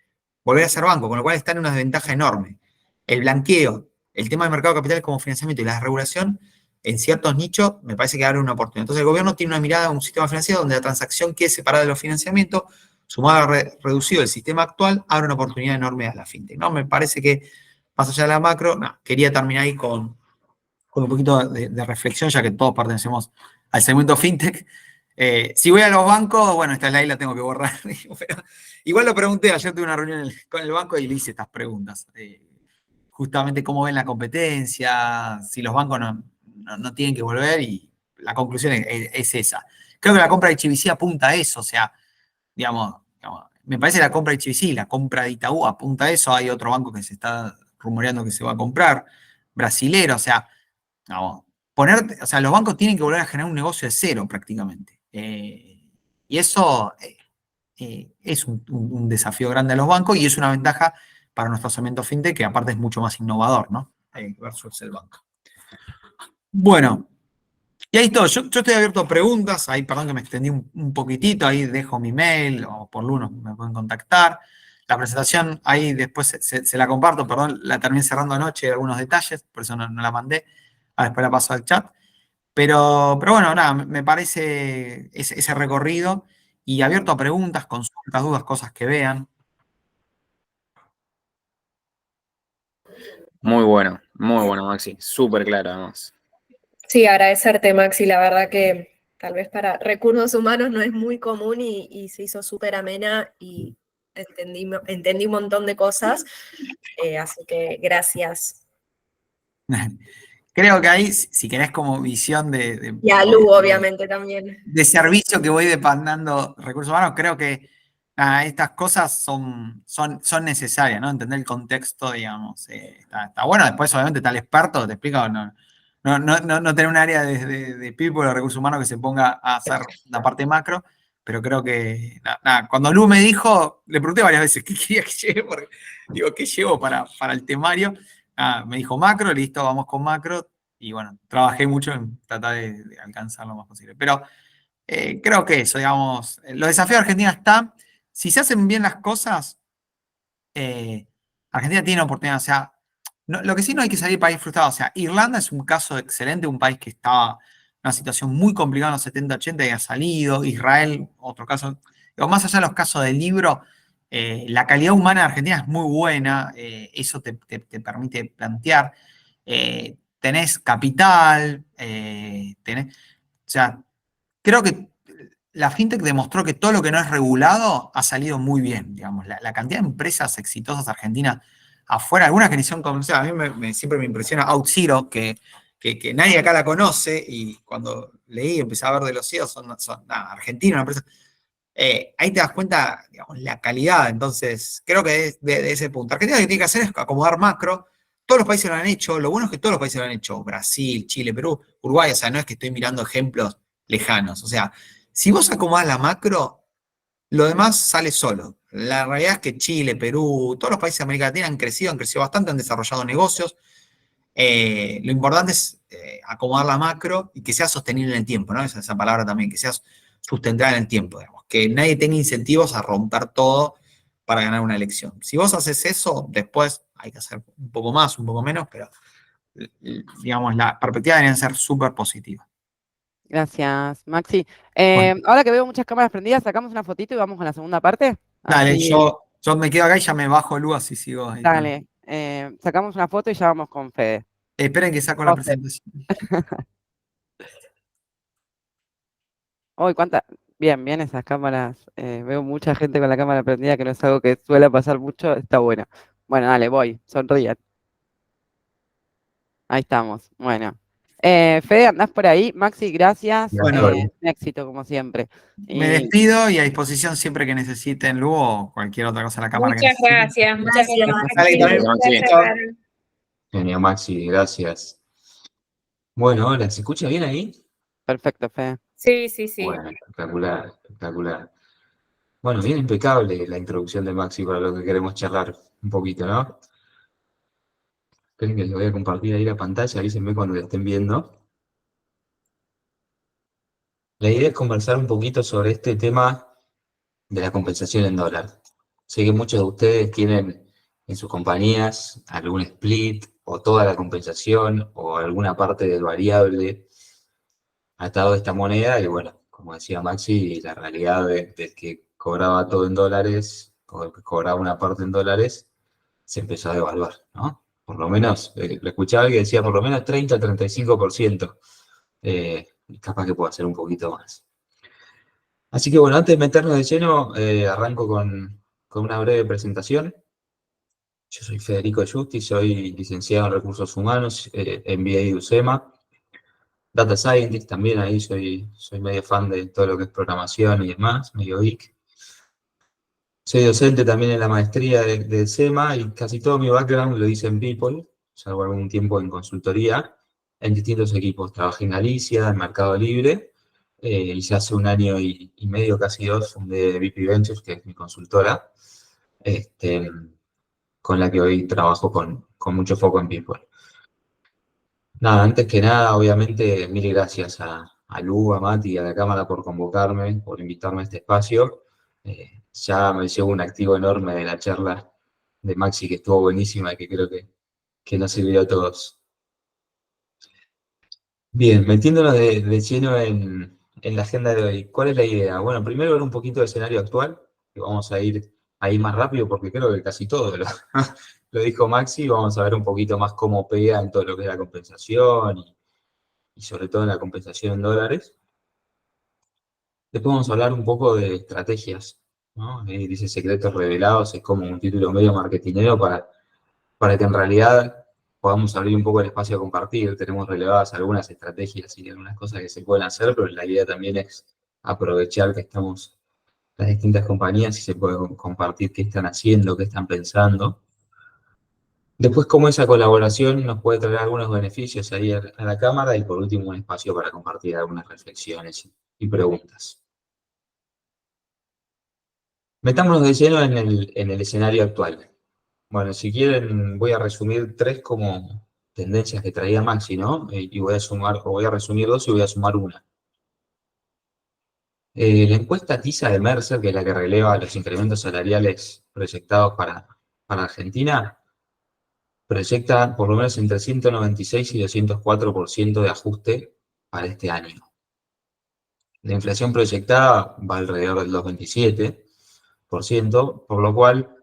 volver a ser bancos, con lo cual están en una desventaja enorme. El blanqueo, el tema del mercado de capitales como financiamiento y la regulación, en ciertos nichos, me parece que abre una oportunidad. Entonces, el gobierno tiene una mirada a un sistema financiero donde la transacción quede separada de los financiamientos, sumado a reducido el sistema actual, abre una oportunidad enorme a la fintech. ¿No? Me parece que más allá de la macro, quería terminar ahí con un poquito de reflexión, ya que todos pertenecemos al segmento fintech. Si voy a los bancos, bueno, esta ley la tengo que borrar. Pero igual lo pregunté, ayer tuve una reunión con el banco y le hice estas preguntas. Justamente cómo ven la competencia, si los bancos no tienen que volver, y la conclusión es esa. Creo que la compra de HSBC apunta a eso, o sea, digamos, me parece que la compra de HSBC, la compra de Itaú apunta a eso. Hay otro banco que se está rumoreando que se va a comprar, brasilero, o sea, no, o sea, los bancos tienen que volver a generar un negocio de cero prácticamente. Y eso es un desafío grande a los bancos y es una ventaja para nuestro segmento fintech, que aparte es mucho más innovador, ¿no? Versus el banco. Bueno, y ahí estoy. Yo estoy abierto a preguntas. Ahí, perdón que me extendí un poquitito. Ahí dejo mi mail o por Luno me pueden contactar. La presentación ahí después se la comparto, perdón, la terminé cerrando anoche, algunos detalles, por eso no la mandé. Después la paso al chat. Pero bueno, nada, me parece ese recorrido y abierto a preguntas, consultas, dudas, cosas que vean. Muy bueno, Maxi. Súper claro, además. Sí, agradecerte, Maxi. La verdad que tal vez para recursos humanos no es muy común y se hizo súper amena y entendí un montón de cosas. Así que gracias. Creo que ahí, si querés como visión Y a Lu, obviamente, también. de servicio que voy demandando recursos humanos, creo que estas cosas son necesarias, ¿no? Entender el contexto, digamos. Está bueno, después obviamente está el experto, te explica, no tener un área de people o recursos humanos que se ponga a hacer la parte macro, pero creo que, cuando Lu me dijo, le pregunté varias veces qué quería que lleve, porque digo, ¿qué llevo para el temario? Me dijo macro, listo, vamos con macro, y bueno, trabajé mucho en tratar de alcanzar lo más posible. Pero creo que eso, digamos, los desafíos de Argentina están, si se hacen bien las cosas, Argentina tiene oportunidad, o sea, lo que sí no hay que salir país frustrado, o sea, Irlanda es un caso excelente, un país que estaba en una situación muy complicada en los 70, 80 y ha salido, Israel, otro caso, digo, más allá de los casos del libro, la calidad humana de Argentina es muy buena, eso te permite plantear, tenés capital, sea, creo que la fintech demostró que todo lo que no es regulado ha salido muy bien, digamos. La cantidad de empresas exitosas argentinas afuera, algunas que ni son conocidas, a mí siempre me impresiona OutZero, que nadie acá la conoce, y cuando leí, empecé a ver de los CEOs, son argentinos, una empresa. Ahí te das cuenta, digamos, la calidad. Entonces, creo que de ese punto. Argentina lo que tiene que hacer es acomodar macro. Todos los países lo han hecho. Lo bueno es que todos los países lo han hecho. Brasil, Chile, Perú, Uruguay. O sea, no es que estoy mirando ejemplos lejanos. O sea, si vos acomodás la macro, lo demás sale solo. La realidad es que Chile, Perú, todos los países de América Latina han crecido bastante, han desarrollado negocios. Lo importante es acomodar la macro y que sea sostenible en el tiempo, ¿no? Esa palabra también, que sea sustentable en el tiempo, digamos. Que nadie tenga incentivos a romper todo para ganar una elección. Si vos haces eso, después hay que hacer un poco más, un poco menos, pero digamos, la perspectiva debería ser súper positiva. Gracias, Maxi. Bueno, Ahora que veo muchas cámaras prendidas, sacamos una fotito y vamos con la segunda parte. dale, Así, yo me quedo acá y ya me bajo Lu, así sigo ahí. dale, sacamos una foto y ya vamos con Fede. Esperen que saco la José. presentación. Uy, cuánta. Bien esas cámaras. Veo mucha gente con la cámara prendida, que no es algo que suele pasar mucho. Está bueno. Bueno, dale, voy. Sonrían. Ahí estamos. Bueno. Fede, andás por ahí. Maxi, gracias. Bueno. Un éxito, como siempre. Me despido y a disposición siempre que necesiten Lu o cualquier otra cosa en la cámara. Muchas gracias, muchas Gracias. gracias. Dale, también. Gracias. Genial, Maxi, gracias. Bueno, hola, ¿se escucha bien ahí? Perfecto, Fede. Sí, sí, sí. Bueno, espectacular, espectacular. Bueno, bien impecable la introducción de Maxi para lo que queremos charlar un poquito, ¿no? Esperen que les voy a compartir ahí la pantalla, avísenme cuando la estén viendo. La idea es conversar un poquito sobre este tema de la compensación en dólar. Sé que muchos de ustedes tienen en sus compañías algún split o toda la compensación o alguna parte del variable atado a esta moneda y bueno, como decía Maxi, la realidad del que cobraba todo en dólares o el que cobraba una parte en dólares se empezó a devaluar, ¿no? Por lo menos, lo escuchaba alguien que decía por lo menos 30-35%. Capaz que pueda ser un poquito más. Así que bueno, antes de meternos de lleno, arranco con una breve presentación. Yo soy Federico Giusti, soy licenciado en Recursos Humanos, MBA de UCEMA. Data Scientist también, ahí soy medio fan de todo lo que es programación y demás, medio geek. Soy docente también en la maestría de SEMA y casi todo mi background lo hice en People, salvo algún tiempo en consultoría, en distintos equipos. Trabajé en Galicia, en Mercado Libre, y ya hace un año y medio, casi dos, fundé VP Ventures, que es mi consultora, con la que hoy trabajo con mucho foco en People. Nada, antes que nada, obviamente, mil gracias a Lu, a Mati y a la Cámara por convocarme, por invitarme a este espacio. Ya me llevo un activo enorme de la charla de Maxi, que estuvo buenísima y que creo que nos sirvió a todos. Bien, metiéndonos de lleno en la agenda de hoy, ¿cuál es la idea? Bueno, primero ver un poquito del escenario actual, que vamos a ir ahí más rápido porque creo que casi todo lo dijo Maxi. Vamos a ver un poquito más cómo pega en todo lo que es la compensación y sobre todo en la compensación en dólares. Después vamos a hablar un poco de estrategias, ¿no? Dice secretos revelados, es como un título medio marketinero para que en realidad podamos abrir un poco el espacio a compartir. Tenemos relevadas algunas estrategias y algunas cosas que se pueden hacer, pero la idea también es aprovechar que estamos las distintas compañías y se puede compartir qué están haciendo, qué están pensando. Después, cómo esa colaboración nos puede traer algunos beneficios ahí a la cámara y por último un espacio para compartir algunas reflexiones y preguntas. Metámonos de lleno en el escenario actual. Bueno, si quieren voy a resumir tres como tendencias que traía Maxi, ¿no? Y voy a resumir dos y voy a sumar una. La encuesta TISA de Mercer, que es la que releva los incrementos salariales proyectados para Argentina, proyecta por lo menos entre 196 y 204% de ajuste para este año. La inflación proyectada va alrededor del 2,27%, por lo cual,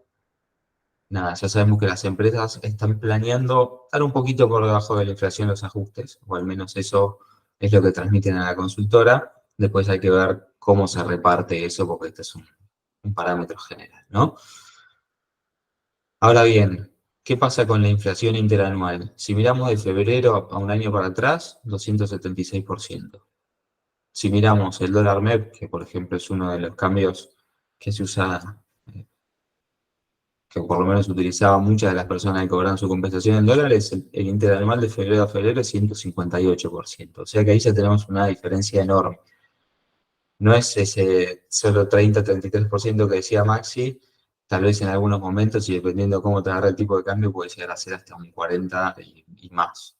nada, ya sabemos que las empresas están planeando estar un poquito por debajo de la inflación los ajustes, o al menos eso es lo que transmiten a la consultora. Después hay que ver cómo se reparte eso, porque este es un parámetro general, ¿no? Ahora bien, ¿qué pasa con la inflación interanual? Si miramos de febrero a un año para atrás, 276%. Si miramos el dólar MEP, que por ejemplo es uno de los cambios que se usa, que por lo menos utilizaban muchas de las personas que cobran su compensación en dólares, el interanual de febrero a febrero es 158%. O sea que ahí ya tenemos una diferencia enorme. No es ese solo 30-33% que decía Maxi, tal vez en algunos momentos, y dependiendo cómo te agarra el tipo de cambio, puede llegar a ser hasta un 40% y más.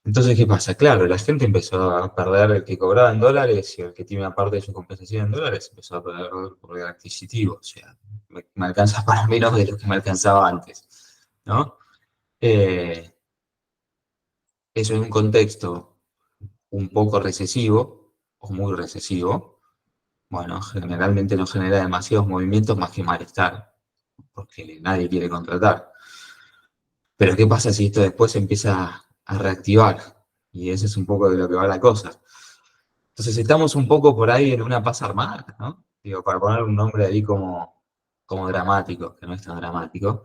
Entonces, ¿qué pasa? Claro, la gente empezó a perder el que cobraba en dólares y el que tiene una parte de su compensación en dólares empezó a perder poder adquisitivo. O sea, me alcanza para menos de lo que me alcanzaba antes, ¿no? Eso en un contexto un poco recesivo o muy recesivo, bueno, generalmente no genera demasiados movimientos más que malestar, porque nadie quiere contratar. Pero ¿qué pasa si esto después se empieza a reactivar? Y eso es un poco de lo que va la cosa. Entonces estamos un poco por ahí en una paz armada, ¿no? Digo, para poner un nombre ahí como dramático, que no es tan dramático.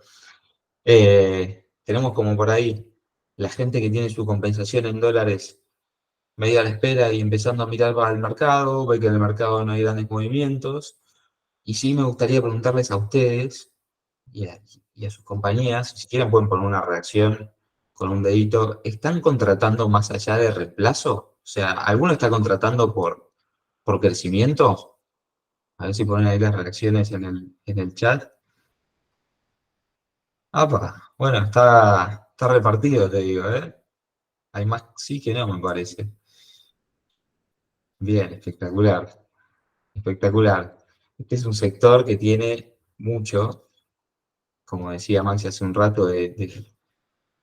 Tenemos como por ahí la gente que tiene su compensación en dólares medio a la espera y empezando a mirar para el mercado, ve que en el mercado no hay grandes movimientos. Y sí me gustaría preguntarles a ustedes y a sus compañías, si quieren pueden poner una reacción con un dedito, ¿están contratando más allá de reemplazo? O sea, ¿alguno está contratando por crecimiento? A ver si ponen ahí las reacciones en el chat. Bueno, está repartido, te digo, ¿eh? Hay más sí que no, me parece. Bien, espectacular. Espectacular. Este es un sector que tiene mucho, como decía Maxi hace un rato, de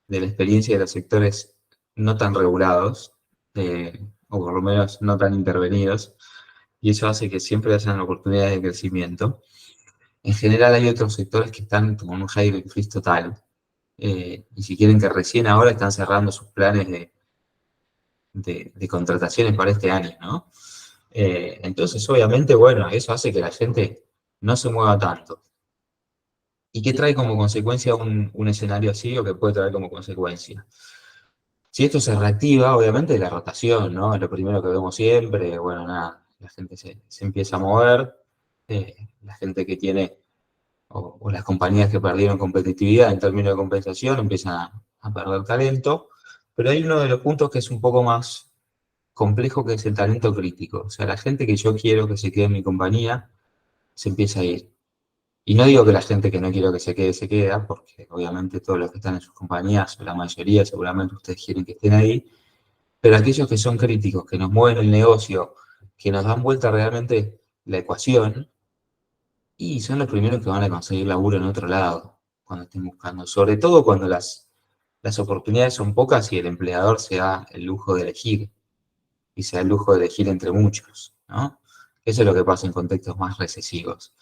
la experiencia de los sectores no tan regulados, o por lo menos no tan intervenidos, y eso hace que siempre hayan oportunidades de crecimiento. En general hay otros sectores que están con un hiring freeze total, y si quieren que recién ahora están cerrando sus planes de contrataciones para este año, ¿no? Entonces, obviamente, bueno, eso hace que la gente no se mueva tanto. ¿Y qué trae como consecuencia un escenario así, o qué puede traer como consecuencia? Si esto se reactiva, obviamente la rotación, ¿no? Es lo primero que vemos siempre. Bueno, nada, la gente se empieza a mover, la gente que tiene, o las compañías que perdieron competitividad en términos de compensación, empiezan a perder talento. Pero hay uno de los puntos que es un poco más complejo, que es el talento crítico. O sea, la gente que yo quiero que se quede en mi compañía, se empieza a ir. Y no digo que la gente que no quiero que se queda, porque obviamente todos los que están en sus compañías, o la mayoría, seguramente ustedes quieren que estén ahí, pero aquellos que son críticos, que nos mueven el negocio, que nos dan vuelta realmente la ecuación, y son los primeros que van a conseguir laburo en otro lado, cuando estén buscando. Sobre todo cuando las oportunidades son pocas y el empleador se da el lujo de elegir, y se da el lujo de elegir entre muchos, ¿no? Eso es lo que pasa en contextos más recesivos.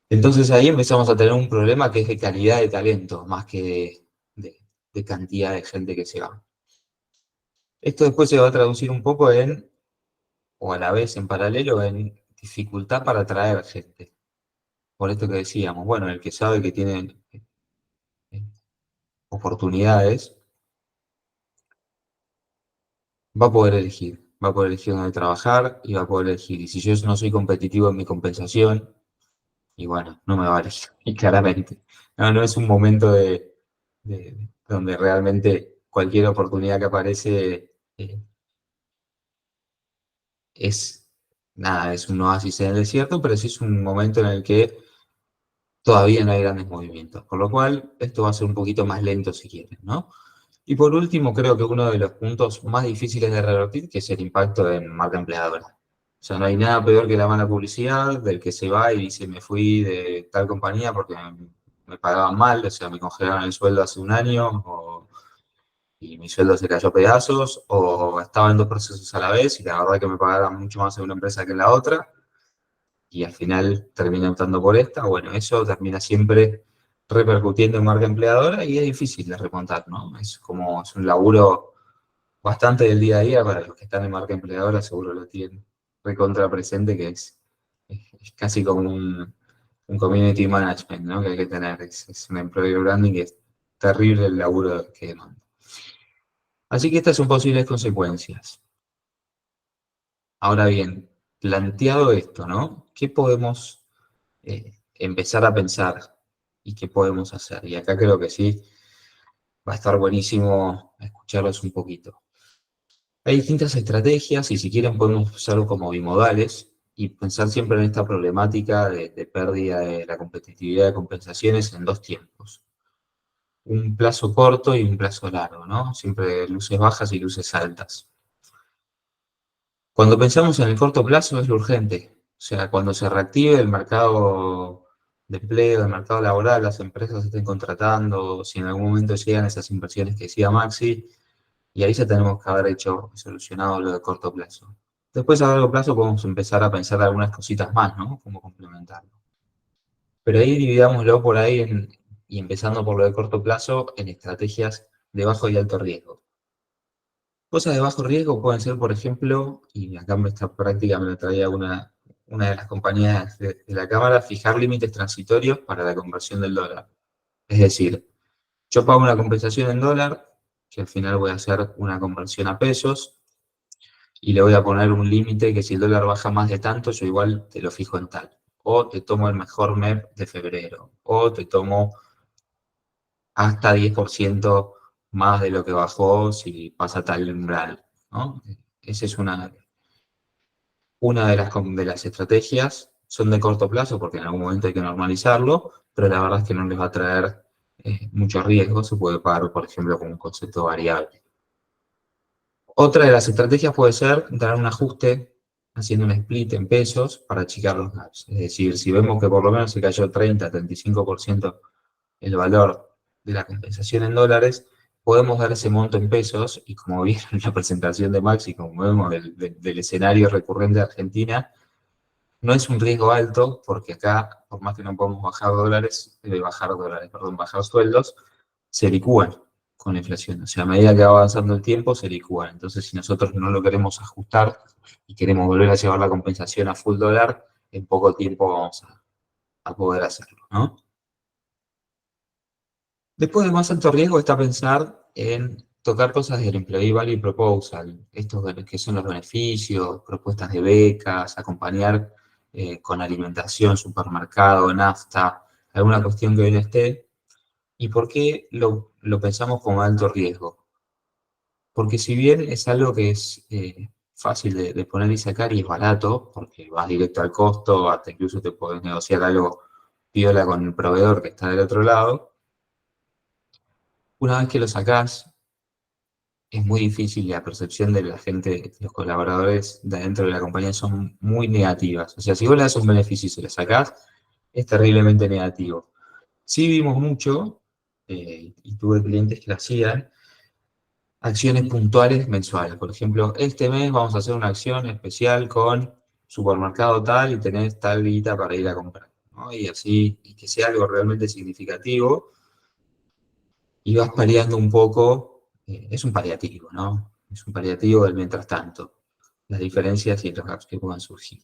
Entonces ahí empezamos a tener un problema que es de calidad de talento, más que de cantidad de gente que se va. Esto después se va a traducir un poco o a la vez en paralelo, en dificultad para atraer gente. Por esto que decíamos, bueno, el que sabe que tiene oportunidades, va a poder elegir dónde trabajar y va a poder elegir. Y si yo no soy competitivo en mi compensación, y bueno, no me va a elegir, y claramente. No es un momento donde realmente cualquier oportunidad que aparece es un oasis en el desierto, pero sí es un momento en el que todavía no hay grandes movimientos, por lo cual esto va a ser un poquito más lento si quieren, ¿no? Y por último, creo que uno de los puntos más difíciles de revertir, que es el impacto en marca empleadora. O sea, no hay nada peor que la mala publicidad del que se va y dice, me fui de tal compañía porque me pagaban mal, o sea, me congelaron el sueldo hace un año, y mi sueldo se cayó a pedazos, o estaba en dos procesos a la vez y la verdad que me pagaban mucho más en una empresa que en la otra, y al final terminé optando por esta. Bueno, eso termina siempre repercutiendo en marca empleadora y es difícil de remontar, ¿no? Es un laburo bastante del día a día para los que están en marca empleadora, seguro lo tienen recontra presente, que es casi como un community management, ¿no? Que hay que tener. Es un employer branding que es terrible el laburo que demanda. Así que estas son posibles consecuencias. Ahora bien, planteado esto, ¿no? ¿Qué podemos empezar a pensar y qué podemos hacer? Y acá creo que sí, va a estar buenísimo escucharlos un poquito. Hay distintas estrategias y si quieren podemos usarlo como bimodales y pensar siempre en esta problemática de pérdida de la competitividad de compensaciones en dos tiempos. Un plazo corto y un plazo largo, ¿no? Siempre luces bajas y luces altas. Cuando pensamos en el corto plazo es lo urgente. O sea, cuando se reactive el mercado de empleo, el mercado laboral, las empresas estén contratando, si en algún momento llegan esas inversiones que decía Maxi, y ahí ya tenemos que haber hecho, solucionado lo de corto plazo. Después a largo plazo podemos empezar a pensar algunas cositas más, ¿no? Como complementarlo. Pero ahí dividámoslo por ahí y empezando por lo de corto plazo en estrategias de bajo y alto riesgo. Cosas de bajo riesgo pueden ser, por ejemplo, y acá esta práctica me la traía una de las compañías de la Cámara, fijar límites transitorios para la conversión del dólar. Es decir, yo pago una compensación en dólar, que al final voy a hacer una conversión a pesos, y le voy a poner un límite que si el dólar baja más de tanto, yo igual te lo fijo en tal. O te tomo el mejor MEP de febrero, o te tomo hasta 10% más de lo que bajó si pasa tal umbral, ¿no? Esa es una de las estrategias. Son de corto plazo porque en algún momento hay que normalizarlo, pero la verdad es que no les va a traer mucho riesgo. Se puede pagar, por ejemplo, con un concepto variable. Otra de las estrategias puede ser dar un ajuste haciendo un split en pesos para achicar los gaps. Es decir, si vemos que por lo menos se cayó 30-35% el valor de la compensación en dólares, podemos dar ese monto en pesos y como vieron en la presentación de Maxi, como vemos del escenario recurrente de Argentina, no es un riesgo alto porque acá, por más que no podamos bajar sueldos, se licúan con la inflación. O sea, a medida que va avanzando el tiempo, se licúan. Entonces, si nosotros no lo queremos ajustar y queremos volver a llevar la compensación a full dólar, en poco tiempo vamos a poder hacerlo, ¿no? Después de más alto riesgo está pensar en tocar cosas del Employee Value Proposal, estos que son los beneficios, propuestas de becas, acompañar con alimentación, supermercado, nafta, alguna cuestión que bien esté. ¿Y por qué lo pensamos como alto riesgo? Porque si bien es algo que es fácil de poner y sacar y es barato, porque vas directo al costo, hasta incluso te podés negociar algo piola con el proveedor que está del otro lado, una vez que lo sacás, es muy difícil y la percepción de la gente, los colaboradores de dentro de la compañía son muy negativas. O sea, si vos le das un beneficio y se lo sacás, es terriblemente negativo. Sí vimos mucho, y tuve clientes que lo hacían, acciones puntuales mensuales. Por ejemplo, este mes vamos a hacer una acción especial con supermercado tal y tenés tal guita para ir a comprar, ¿no? Y así, y que sea algo realmente significativo y vas paliando un poco, es un paliativo, ¿no? Es un paliativo del mientras tanto, las diferencias y los gaps que puedan surgir.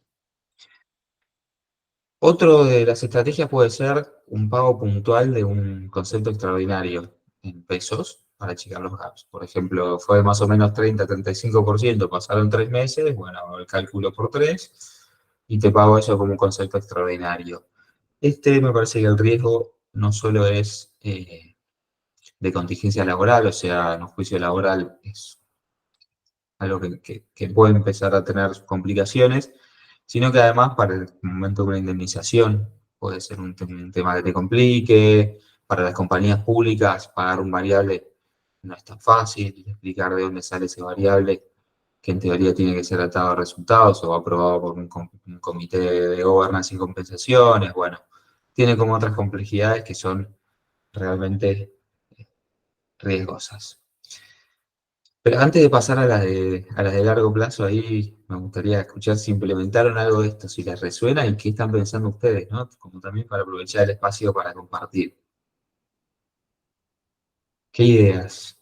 Otro de las estrategias puede ser un pago puntual de un concepto extraordinario en pesos para achicar los gaps. Por ejemplo, fue más o menos 30-35%, pasaron 3 meses, bueno, el cálculo por 3 y te pago eso como un concepto extraordinario. Me parece que el riesgo no solo es de contingencia laboral, o sea, en un juicio laboral es algo que puede empezar a tener complicaciones, sino que además para el momento de una indemnización puede ser un tema que te complique, para las compañías públicas pagar un variable no es tan fácil, explicar de dónde sale ese variable, que en teoría tiene que ser atado a resultados o aprobado por un comité de gobernanza y compensaciones, bueno, tiene como otras complejidades que son realmente riesgosas. Pero antes de pasar a las de largo plazo, ahí me gustaría escuchar si implementaron algo de esto, si les resuena y qué están pensando ustedes, ¿no? Como también para aprovechar el espacio para compartir. ¿Qué ideas?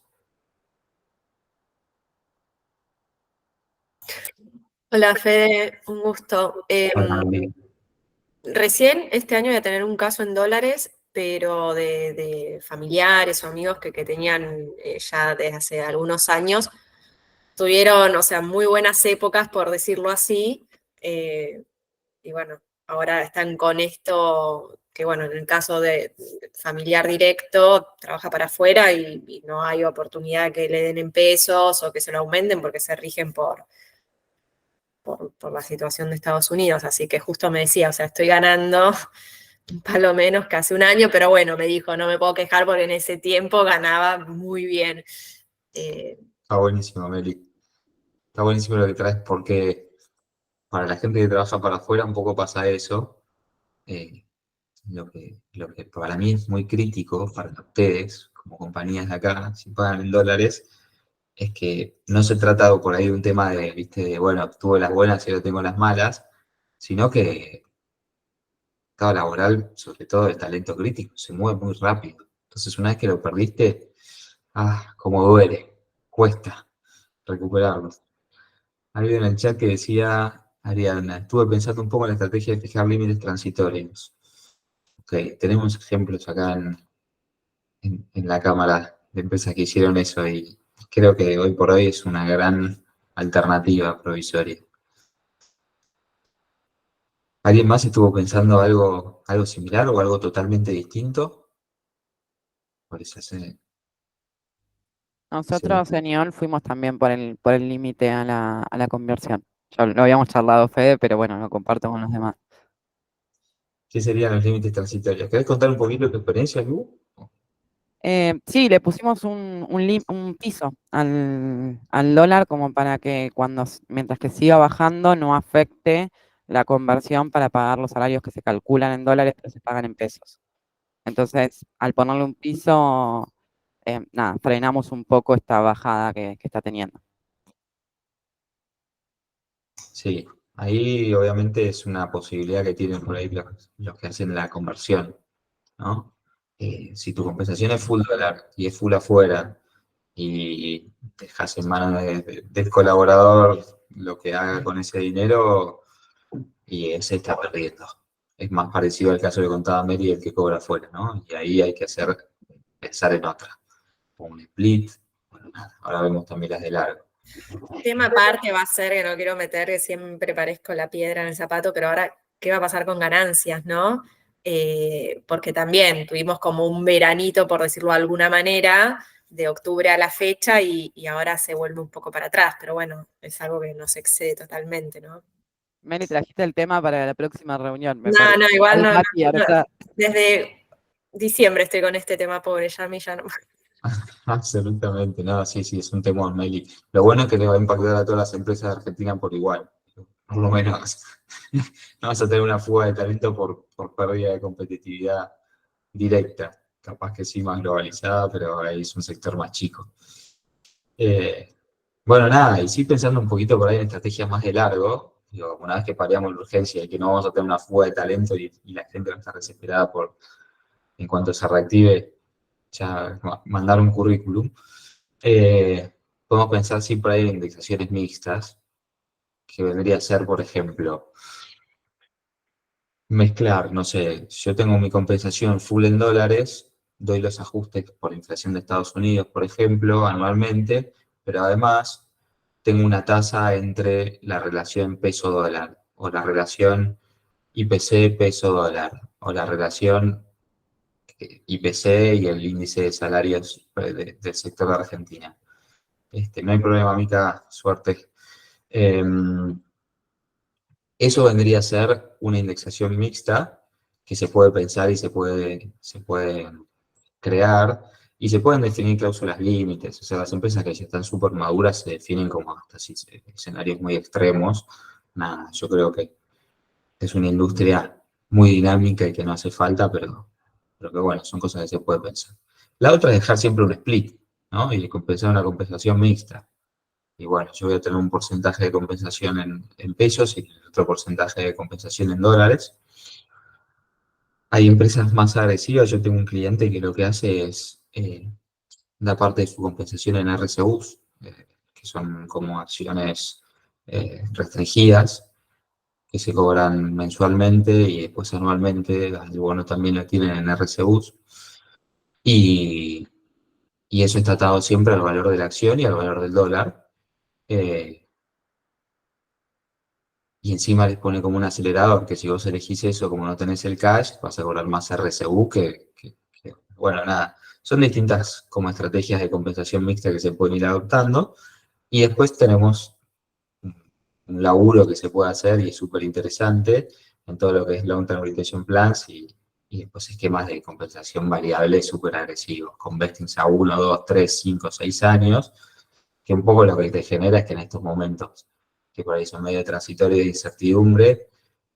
Hola Fede, un gusto. Hola, Meli. Recién este año voy a tener un caso en dólares, pero de familiares o amigos que tenían ya desde hace algunos años. Tuvieron, o sea, muy buenas épocas, por decirlo así, y bueno, ahora están con esto, que bueno, en el caso de familiar directo, trabaja para afuera y no hay oportunidad que le den en pesos o que se lo aumenten porque se rigen por la situación de Estados Unidos. Así que justo me decía, o sea, estoy ganando un palo menos que hace un año, pero bueno, me dijo, no me puedo quejar porque en ese tiempo ganaba muy bien. Está buenísimo, Meli. Está buenísimo lo que traes porque para la gente que trabaja para afuera un poco pasa eso. Eh, lo que para mí es muy crítico para ustedes, como compañías de acá, si pagan en dólares, es que no se trata por ahí de un tema de, viste, de, bueno, tuve las buenas y ahora tengo las malas, sino que el mercado laboral, sobre todo el talento crítico, se mueve muy rápido. Entonces, una vez que lo perdiste, como duele, cuesta recuperarlo. Había en el chat que decía, Ariana, estuve pensando un poco en la estrategia de fijar límites transitorios. Ok, tenemos ejemplos acá en la Cámara de empresas que hicieron eso y creo que hoy por hoy es una gran alternativa provisoria. ¿Alguien más estuvo pensando algo similar o algo totalmente distinto? Por eso Nosotros en ION fuimos también por el límite a la conversión. Ya lo habíamos charlado, Fede, pero bueno, lo comparto con los demás. ¿qué serían los límites transitorios? ¿Querés contar un poquito tu experiencia, Lu? Sí, le pusimos un piso al dólar como para que mientras que siga bajando no afecte la conversión para pagar los salarios que se calculan en dólares pero se pagan en pesos. Entonces, al ponerle un piso, nada, frenamos un poco esta bajada que está teniendo. Sí, ahí obviamente es una posibilidad que tienen por ahí los que hacen la conversión, ¿no? Si tu compensación es full dólar y es full afuera y dejas en manos del colaborador lo que haga con ese dinero y ese está perdiendo. Es más parecido al caso que contaba Mary, el que cobra afuera, ¿no? Y ahí hay que pensar en otra, o un split, bueno, nada, ahora vemos también las de largo. Tema aparte va a ser, que no quiero meter, que siempre parezco la piedra en el zapato, pero ahora, ¿qué va a pasar con ganancias, no? Porque también tuvimos como un veranito, por decirlo de alguna manera, de octubre a la fecha y ahora se vuelve un poco para atrás, pero bueno, es algo que nos excede totalmente, ¿no? Meli, trajiste el tema para la próxima reunión, me No, parece. no, igual no, Mati, ahora no. está- Desde diciembre estoy con este tema, pobre, ya a mí ya no. Absolutamente, no, sí, es un temor, Meli. Lo bueno es que le va a impactar a todas las empresas de Argentina por igual. Por lo menos no vas a tener una fuga de talento por pérdida de competitividad directa. Capaz que sí más globalizada, pero ahí es un sector más chico. Bueno, nada, y sí pensando un poquito por ahí en estrategias más de largo, digo, una vez que paliamos la urgencia y que no vamos a tener una fuga de talento y la gente va a estar desesperada en cuanto se reactive, ya mandar un currículum, podemos pensar sí por ahí en indexaciones mixtas, que vendría a ser, por ejemplo, mezclar, no sé, yo tengo mi compensación full en dólares, doy los ajustes por inflación de Estados Unidos, por ejemplo, anualmente, pero además tengo una tasa entre la relación peso-dólar, o la relación IPC-peso-dólar, o la relación IPC y el índice de salarios del sector de Argentina. No hay problema, Mica, suerte. Eso vendría a ser una indexación mixta que se puede pensar y se puede crear y se pueden definir cláusulas límites. O sea, las empresas que ya están súper maduras se definen como hasta escenarios muy extremos. Nada, yo creo que es una industria muy dinámica y que no hace falta, pero que bueno, son cosas que se puede pensar. La otra es dejar siempre un split, ¿no? Y compensar una compensación mixta. Y bueno, yo voy a tener un porcentaje de compensación en pesos y otro porcentaje de compensación en dólares. Hay empresas más agresivas. Yo tengo un cliente que lo que hace es da parte de su compensación en RSUs, que son como acciones restringidas, que se cobran mensualmente y después anualmente, algunos también lo tienen en RCUs, y eso está atado siempre al valor de la acción y al valor del dólar. Y encima les pone como un acelerador, que si vos elegís eso, como no tenés el cash, vas a cobrar más RCU bueno, nada. Son distintas como estrategias de compensación mixta que se pueden ir adoptando. Y después tenemos un laburo que se puede hacer y es súper interesante en todo lo que es Long Term Retention Plans y después esquemas de compensación variable súper agresivos, con vestings a 1, 2, 3, 5, 6 años, que un poco lo que te genera es que en estos momentos, que por ahí son medio transitorios de incertidumbre,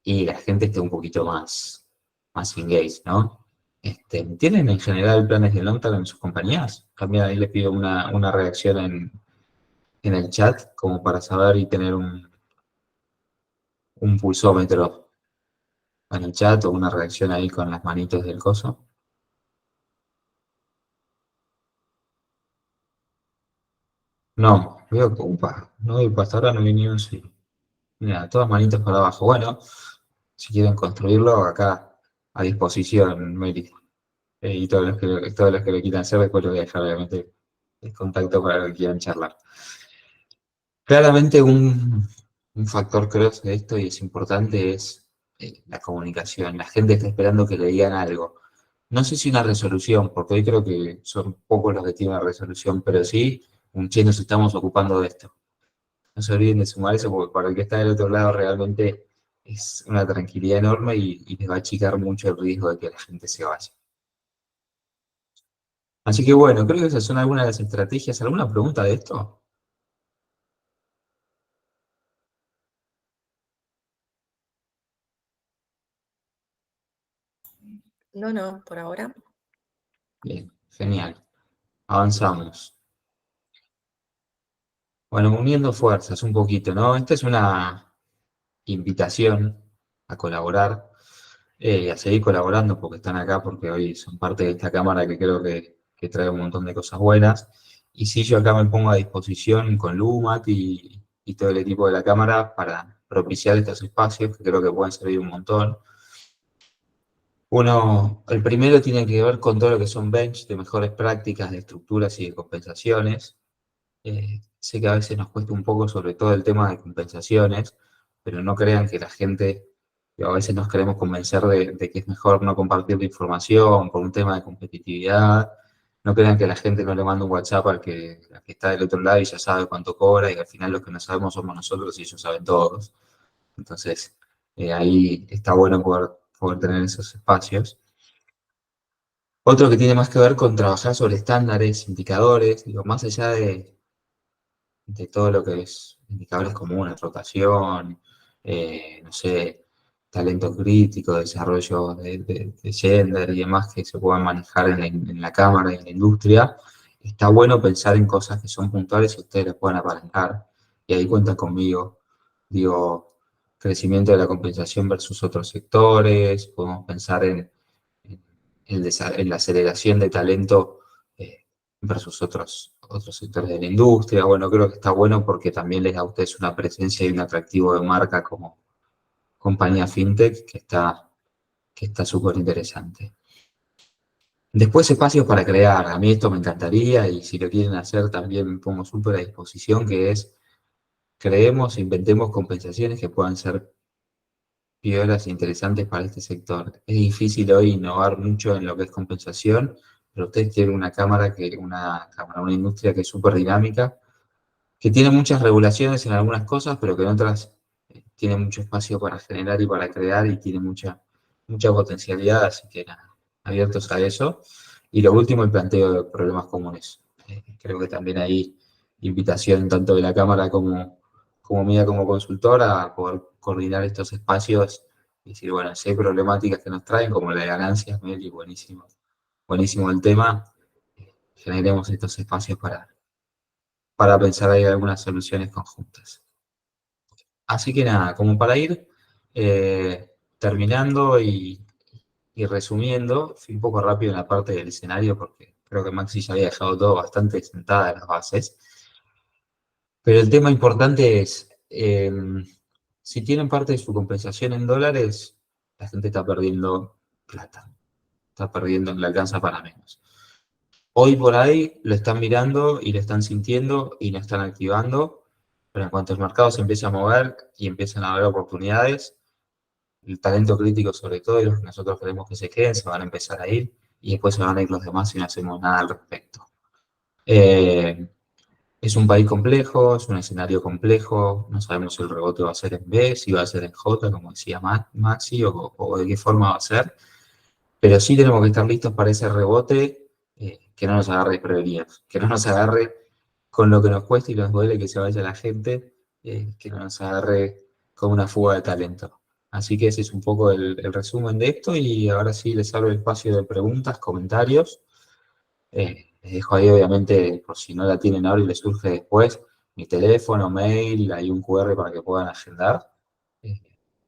y la gente esté un poquito más engaged, ¿no? ¿Tienen en general planes de long term en sus compañías? También ahí les pido una reacción en el chat, como para saber y tener un pulsómetro en el chat o una reacción ahí con las manitos del coso. No, veo que, no, hasta ahora no vi ni un sí. Mira, todas manitos para abajo. Bueno, si quieren construirlo, acá a disposición, Mary. Y todos los que lo quieran hacer, después les voy a dejar obviamente el contacto para los que quieran charlar. Claramente un factor creo de esto y es importante es la comunicación. La gente está esperando que le digan algo. No sé si una resolución, porque hoy creo que son pocos los que tienen una resolución, pero sí, che, nos estamos ocupando de esto. No se olviden de sumar eso, porque para el que está del otro lado realmente es una tranquilidad enorme y les va a achicar mucho el riesgo de que la gente se vaya. Así que bueno, creo que esas son algunas de las estrategias. ¿Alguna pregunta de esto? No, por ahora. Bien, genial. Avanzamos. Bueno, uniendo fuerzas un poquito, ¿no? Esta es una invitación a colaborar, a seguir colaborando porque están acá, porque hoy son parte de esta cámara que creo que trae un montón de cosas buenas. Y sí, yo acá me pongo a disposición con Lumat y todo el equipo de la cámara para propiciar estos espacios que creo que pueden servir un montón. El primero tiene que ver con todo lo que son bench de mejores prácticas, de estructuras y de compensaciones. Sé que a veces nos cuesta un poco sobre todo el tema de compensaciones, pero no crean que la gente, a veces nos queremos convencer de que es mejor no compartir la información por un tema de competitividad. No crean que la gente no le manda un WhatsApp al que está del otro lado y ya sabe cuánto cobra y al final los que no sabemos somos nosotros y ellos saben todos. Entonces, ahí está bueno poder tener esos espacios. Otro que tiene más que ver con trabajar sobre estándares, indicadores, digo, más allá de todo lo que es indicadores comunes, rotación, no sé, talento crítico, desarrollo de gender y demás que se puedan manejar en la cámara y en la industria. Está bueno pensar en cosas que son puntuales y ustedes las puedan apalancar. Y ahí cuentan conmigo. Digo, crecimiento de la compensación versus otros sectores, podemos pensar en la aceleración de talento versus otros sectores de la industria. Bueno, creo que está bueno porque también les da a ustedes una presencia y un atractivo de marca como compañía fintech que está súper interesante. Después espacios para crear. A mí esto me encantaría y si lo quieren hacer también me pongo súper a disposición, que es creemos e inventemos compensaciones que puedan ser piolas e interesantes para este sector. Es difícil hoy innovar mucho en lo que es compensación, pero ustedes tienen una una industria que es súper dinámica, que tiene muchas regulaciones en algunas cosas, pero que en otras tiene mucho espacio para generar y para crear y tiene mucha potencialidad, así que nada, abiertos a eso. Y lo último, el planteo de problemas comunes. Creo que también hay invitación tanto de la Cámara como mía como consultora a poder coordinar estos espacios y decir, bueno, si hay problemáticas que nos traen, como la de ganancias, Meli, buenísimo, buenísimo el tema, generemos estos espacios para pensar ahí algunas soluciones conjuntas. Así que nada, como para ir terminando y resumiendo, fui un poco rápido en la parte del escenario porque creo que Maxi ya había dejado todo bastante sentada en las bases. Pero el tema importante es si tienen parte de su compensación en dólares, la gente está perdiendo plata. Está perdiendo, le alcanza para menos. Hoy por ahí lo están mirando y lo están sintiendo y lo están activando, pero en cuanto el mercado se empiece a mover y empiezan a haber oportunidades, el talento crítico sobre todo y los que nosotros queremos que se queden, se van a empezar a ir y después se van a ir los demás si no hacemos nada al respecto. Es un país complejo, es un escenario complejo, no sabemos si el rebote va a ser en B, si va a ser en J, como decía Maxi, o de qué forma va a ser, pero sí tenemos que estar listos para ese rebote, que no nos agarre desprevenidos, que no nos agarre con lo que nos cuesta y nos duele que se vaya la gente, que no nos agarre con una fuga de talento. Así que ese es un poco el resumen de esto y ahora sí les abro el espacio de preguntas, comentarios. Les dejo ahí, obviamente, por si no la tienen ahora y les surge después, mi teléfono, mail, hay un QR para que puedan agendar.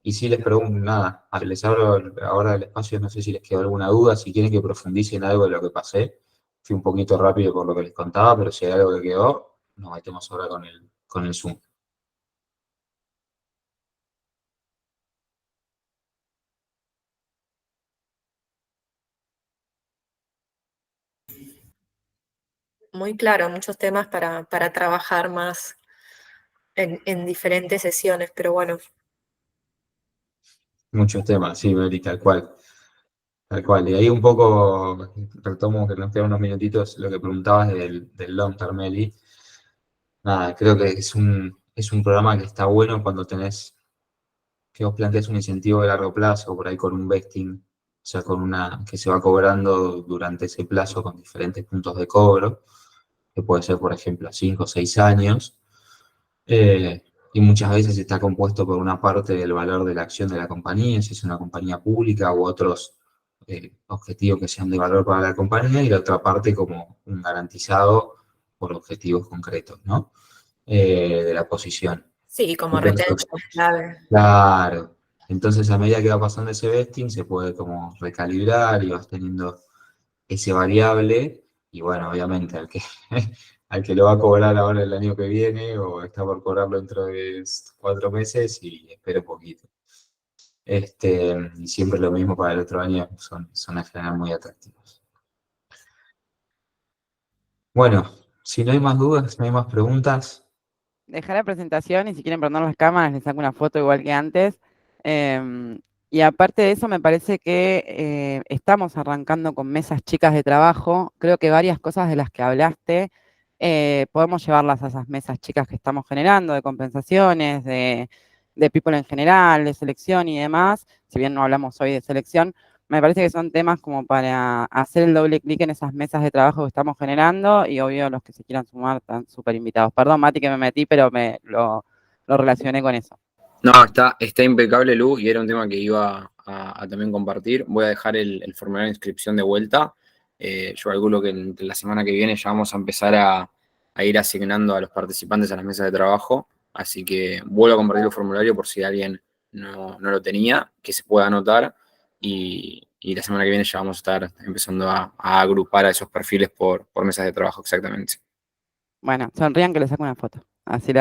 Y si les pregunto, nada, les abro ahora el espacio, no sé si les quedó alguna duda, si quieren que profundice en algo de lo que pasé. Fui un poquito rápido por lo que les contaba, pero si hay algo que quedó, nos metemos ahora con el Zoom. Muy claro, muchos temas para trabajar más en diferentes sesiones, pero bueno. Muchos temas, sí, Meli, tal cual. Tal cual. Y ahí un poco, retomo que nos quedan unos minutitos, lo que preguntabas del long term, Meli. Nada, creo que es un programa que está bueno cuando tenés, que vos planteas un incentivo de largo plazo, por ahí con un vesting, o sea, que se va cobrando durante ese plazo con diferentes puntos de cobro, que puede ser, por ejemplo, a 5 o 6 años, y muchas veces está compuesto por una parte del valor de la acción de la compañía, si es una compañía pública u otros objetivos que sean de valor para la compañía, y la otra parte como un garantizado por objetivos concretos, ¿no? De la posición. Sí, como Entonces, retention clave. claro. Entonces, a medida que va pasando ese vesting, se puede como recalibrar y vas teniendo ese variable. Y bueno, obviamente, al que lo va a cobrar ahora el año que viene o está por cobrarlo dentro de 4 meses y espero poquito. Y siempre lo mismo para el otro año, son en general muy atractivos. Bueno, si no hay más dudas, no hay más preguntas. Dejar la presentación y si quieren prender las cámaras les saco una foto igual que antes. Y aparte de eso, me parece que estamos arrancando con mesas chicas de trabajo. Creo que varias cosas de las que hablaste podemos llevarlas a esas mesas chicas que estamos generando, de compensaciones, de people en general, de selección y demás. Si bien no hablamos hoy de selección, me parece que son temas como para hacer el doble clic en esas mesas de trabajo que estamos generando y obvio los que se quieran sumar están súper invitados. Perdón, Mati, que me metí, pero lo relacioné con eso. No, está impecable, Lu, y era un tema que iba a también compartir. Voy a dejar el formulario de inscripción de vuelta. Yo calculo que entre la semana que viene ya vamos a empezar a ir asignando a los participantes a las mesas de trabajo. Así que vuelvo a compartir el formulario por si alguien no lo tenía, que se pueda anotar. Y la semana que viene ya vamos a estar empezando a agrupar a esos perfiles por mesas de trabajo, exactamente. Bueno, sonrían que les saco una foto. Así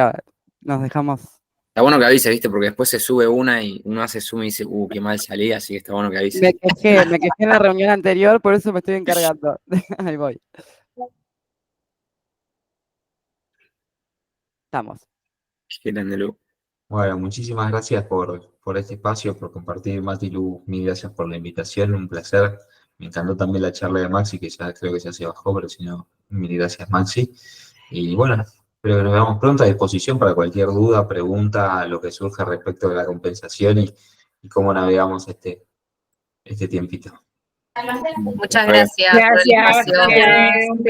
nos dejamos. Está bueno que avise, ¿viste? Porque después se sube una y uno hace zoom y dice, qué mal salí, así que está bueno que avise. Me quejé en la reunión anterior, por eso me estoy encargando. Ahí voy. Estamos. Qué grande, Lu. Bueno, muchísimas gracias por este espacio, por compartir, Mati, Lu, mil gracias por la invitación, un placer. Me encantó también la charla de Maxi, que ya creo que ya se bajó, pero si no, mil gracias, Maxi. Y bueno, espero que nos veamos pronto a disposición para cualquier duda, pregunta, lo que surja respecto de la compensación y cómo navegamos este tiempito. Muchas gracias por el Gracias. espacio. Un placer.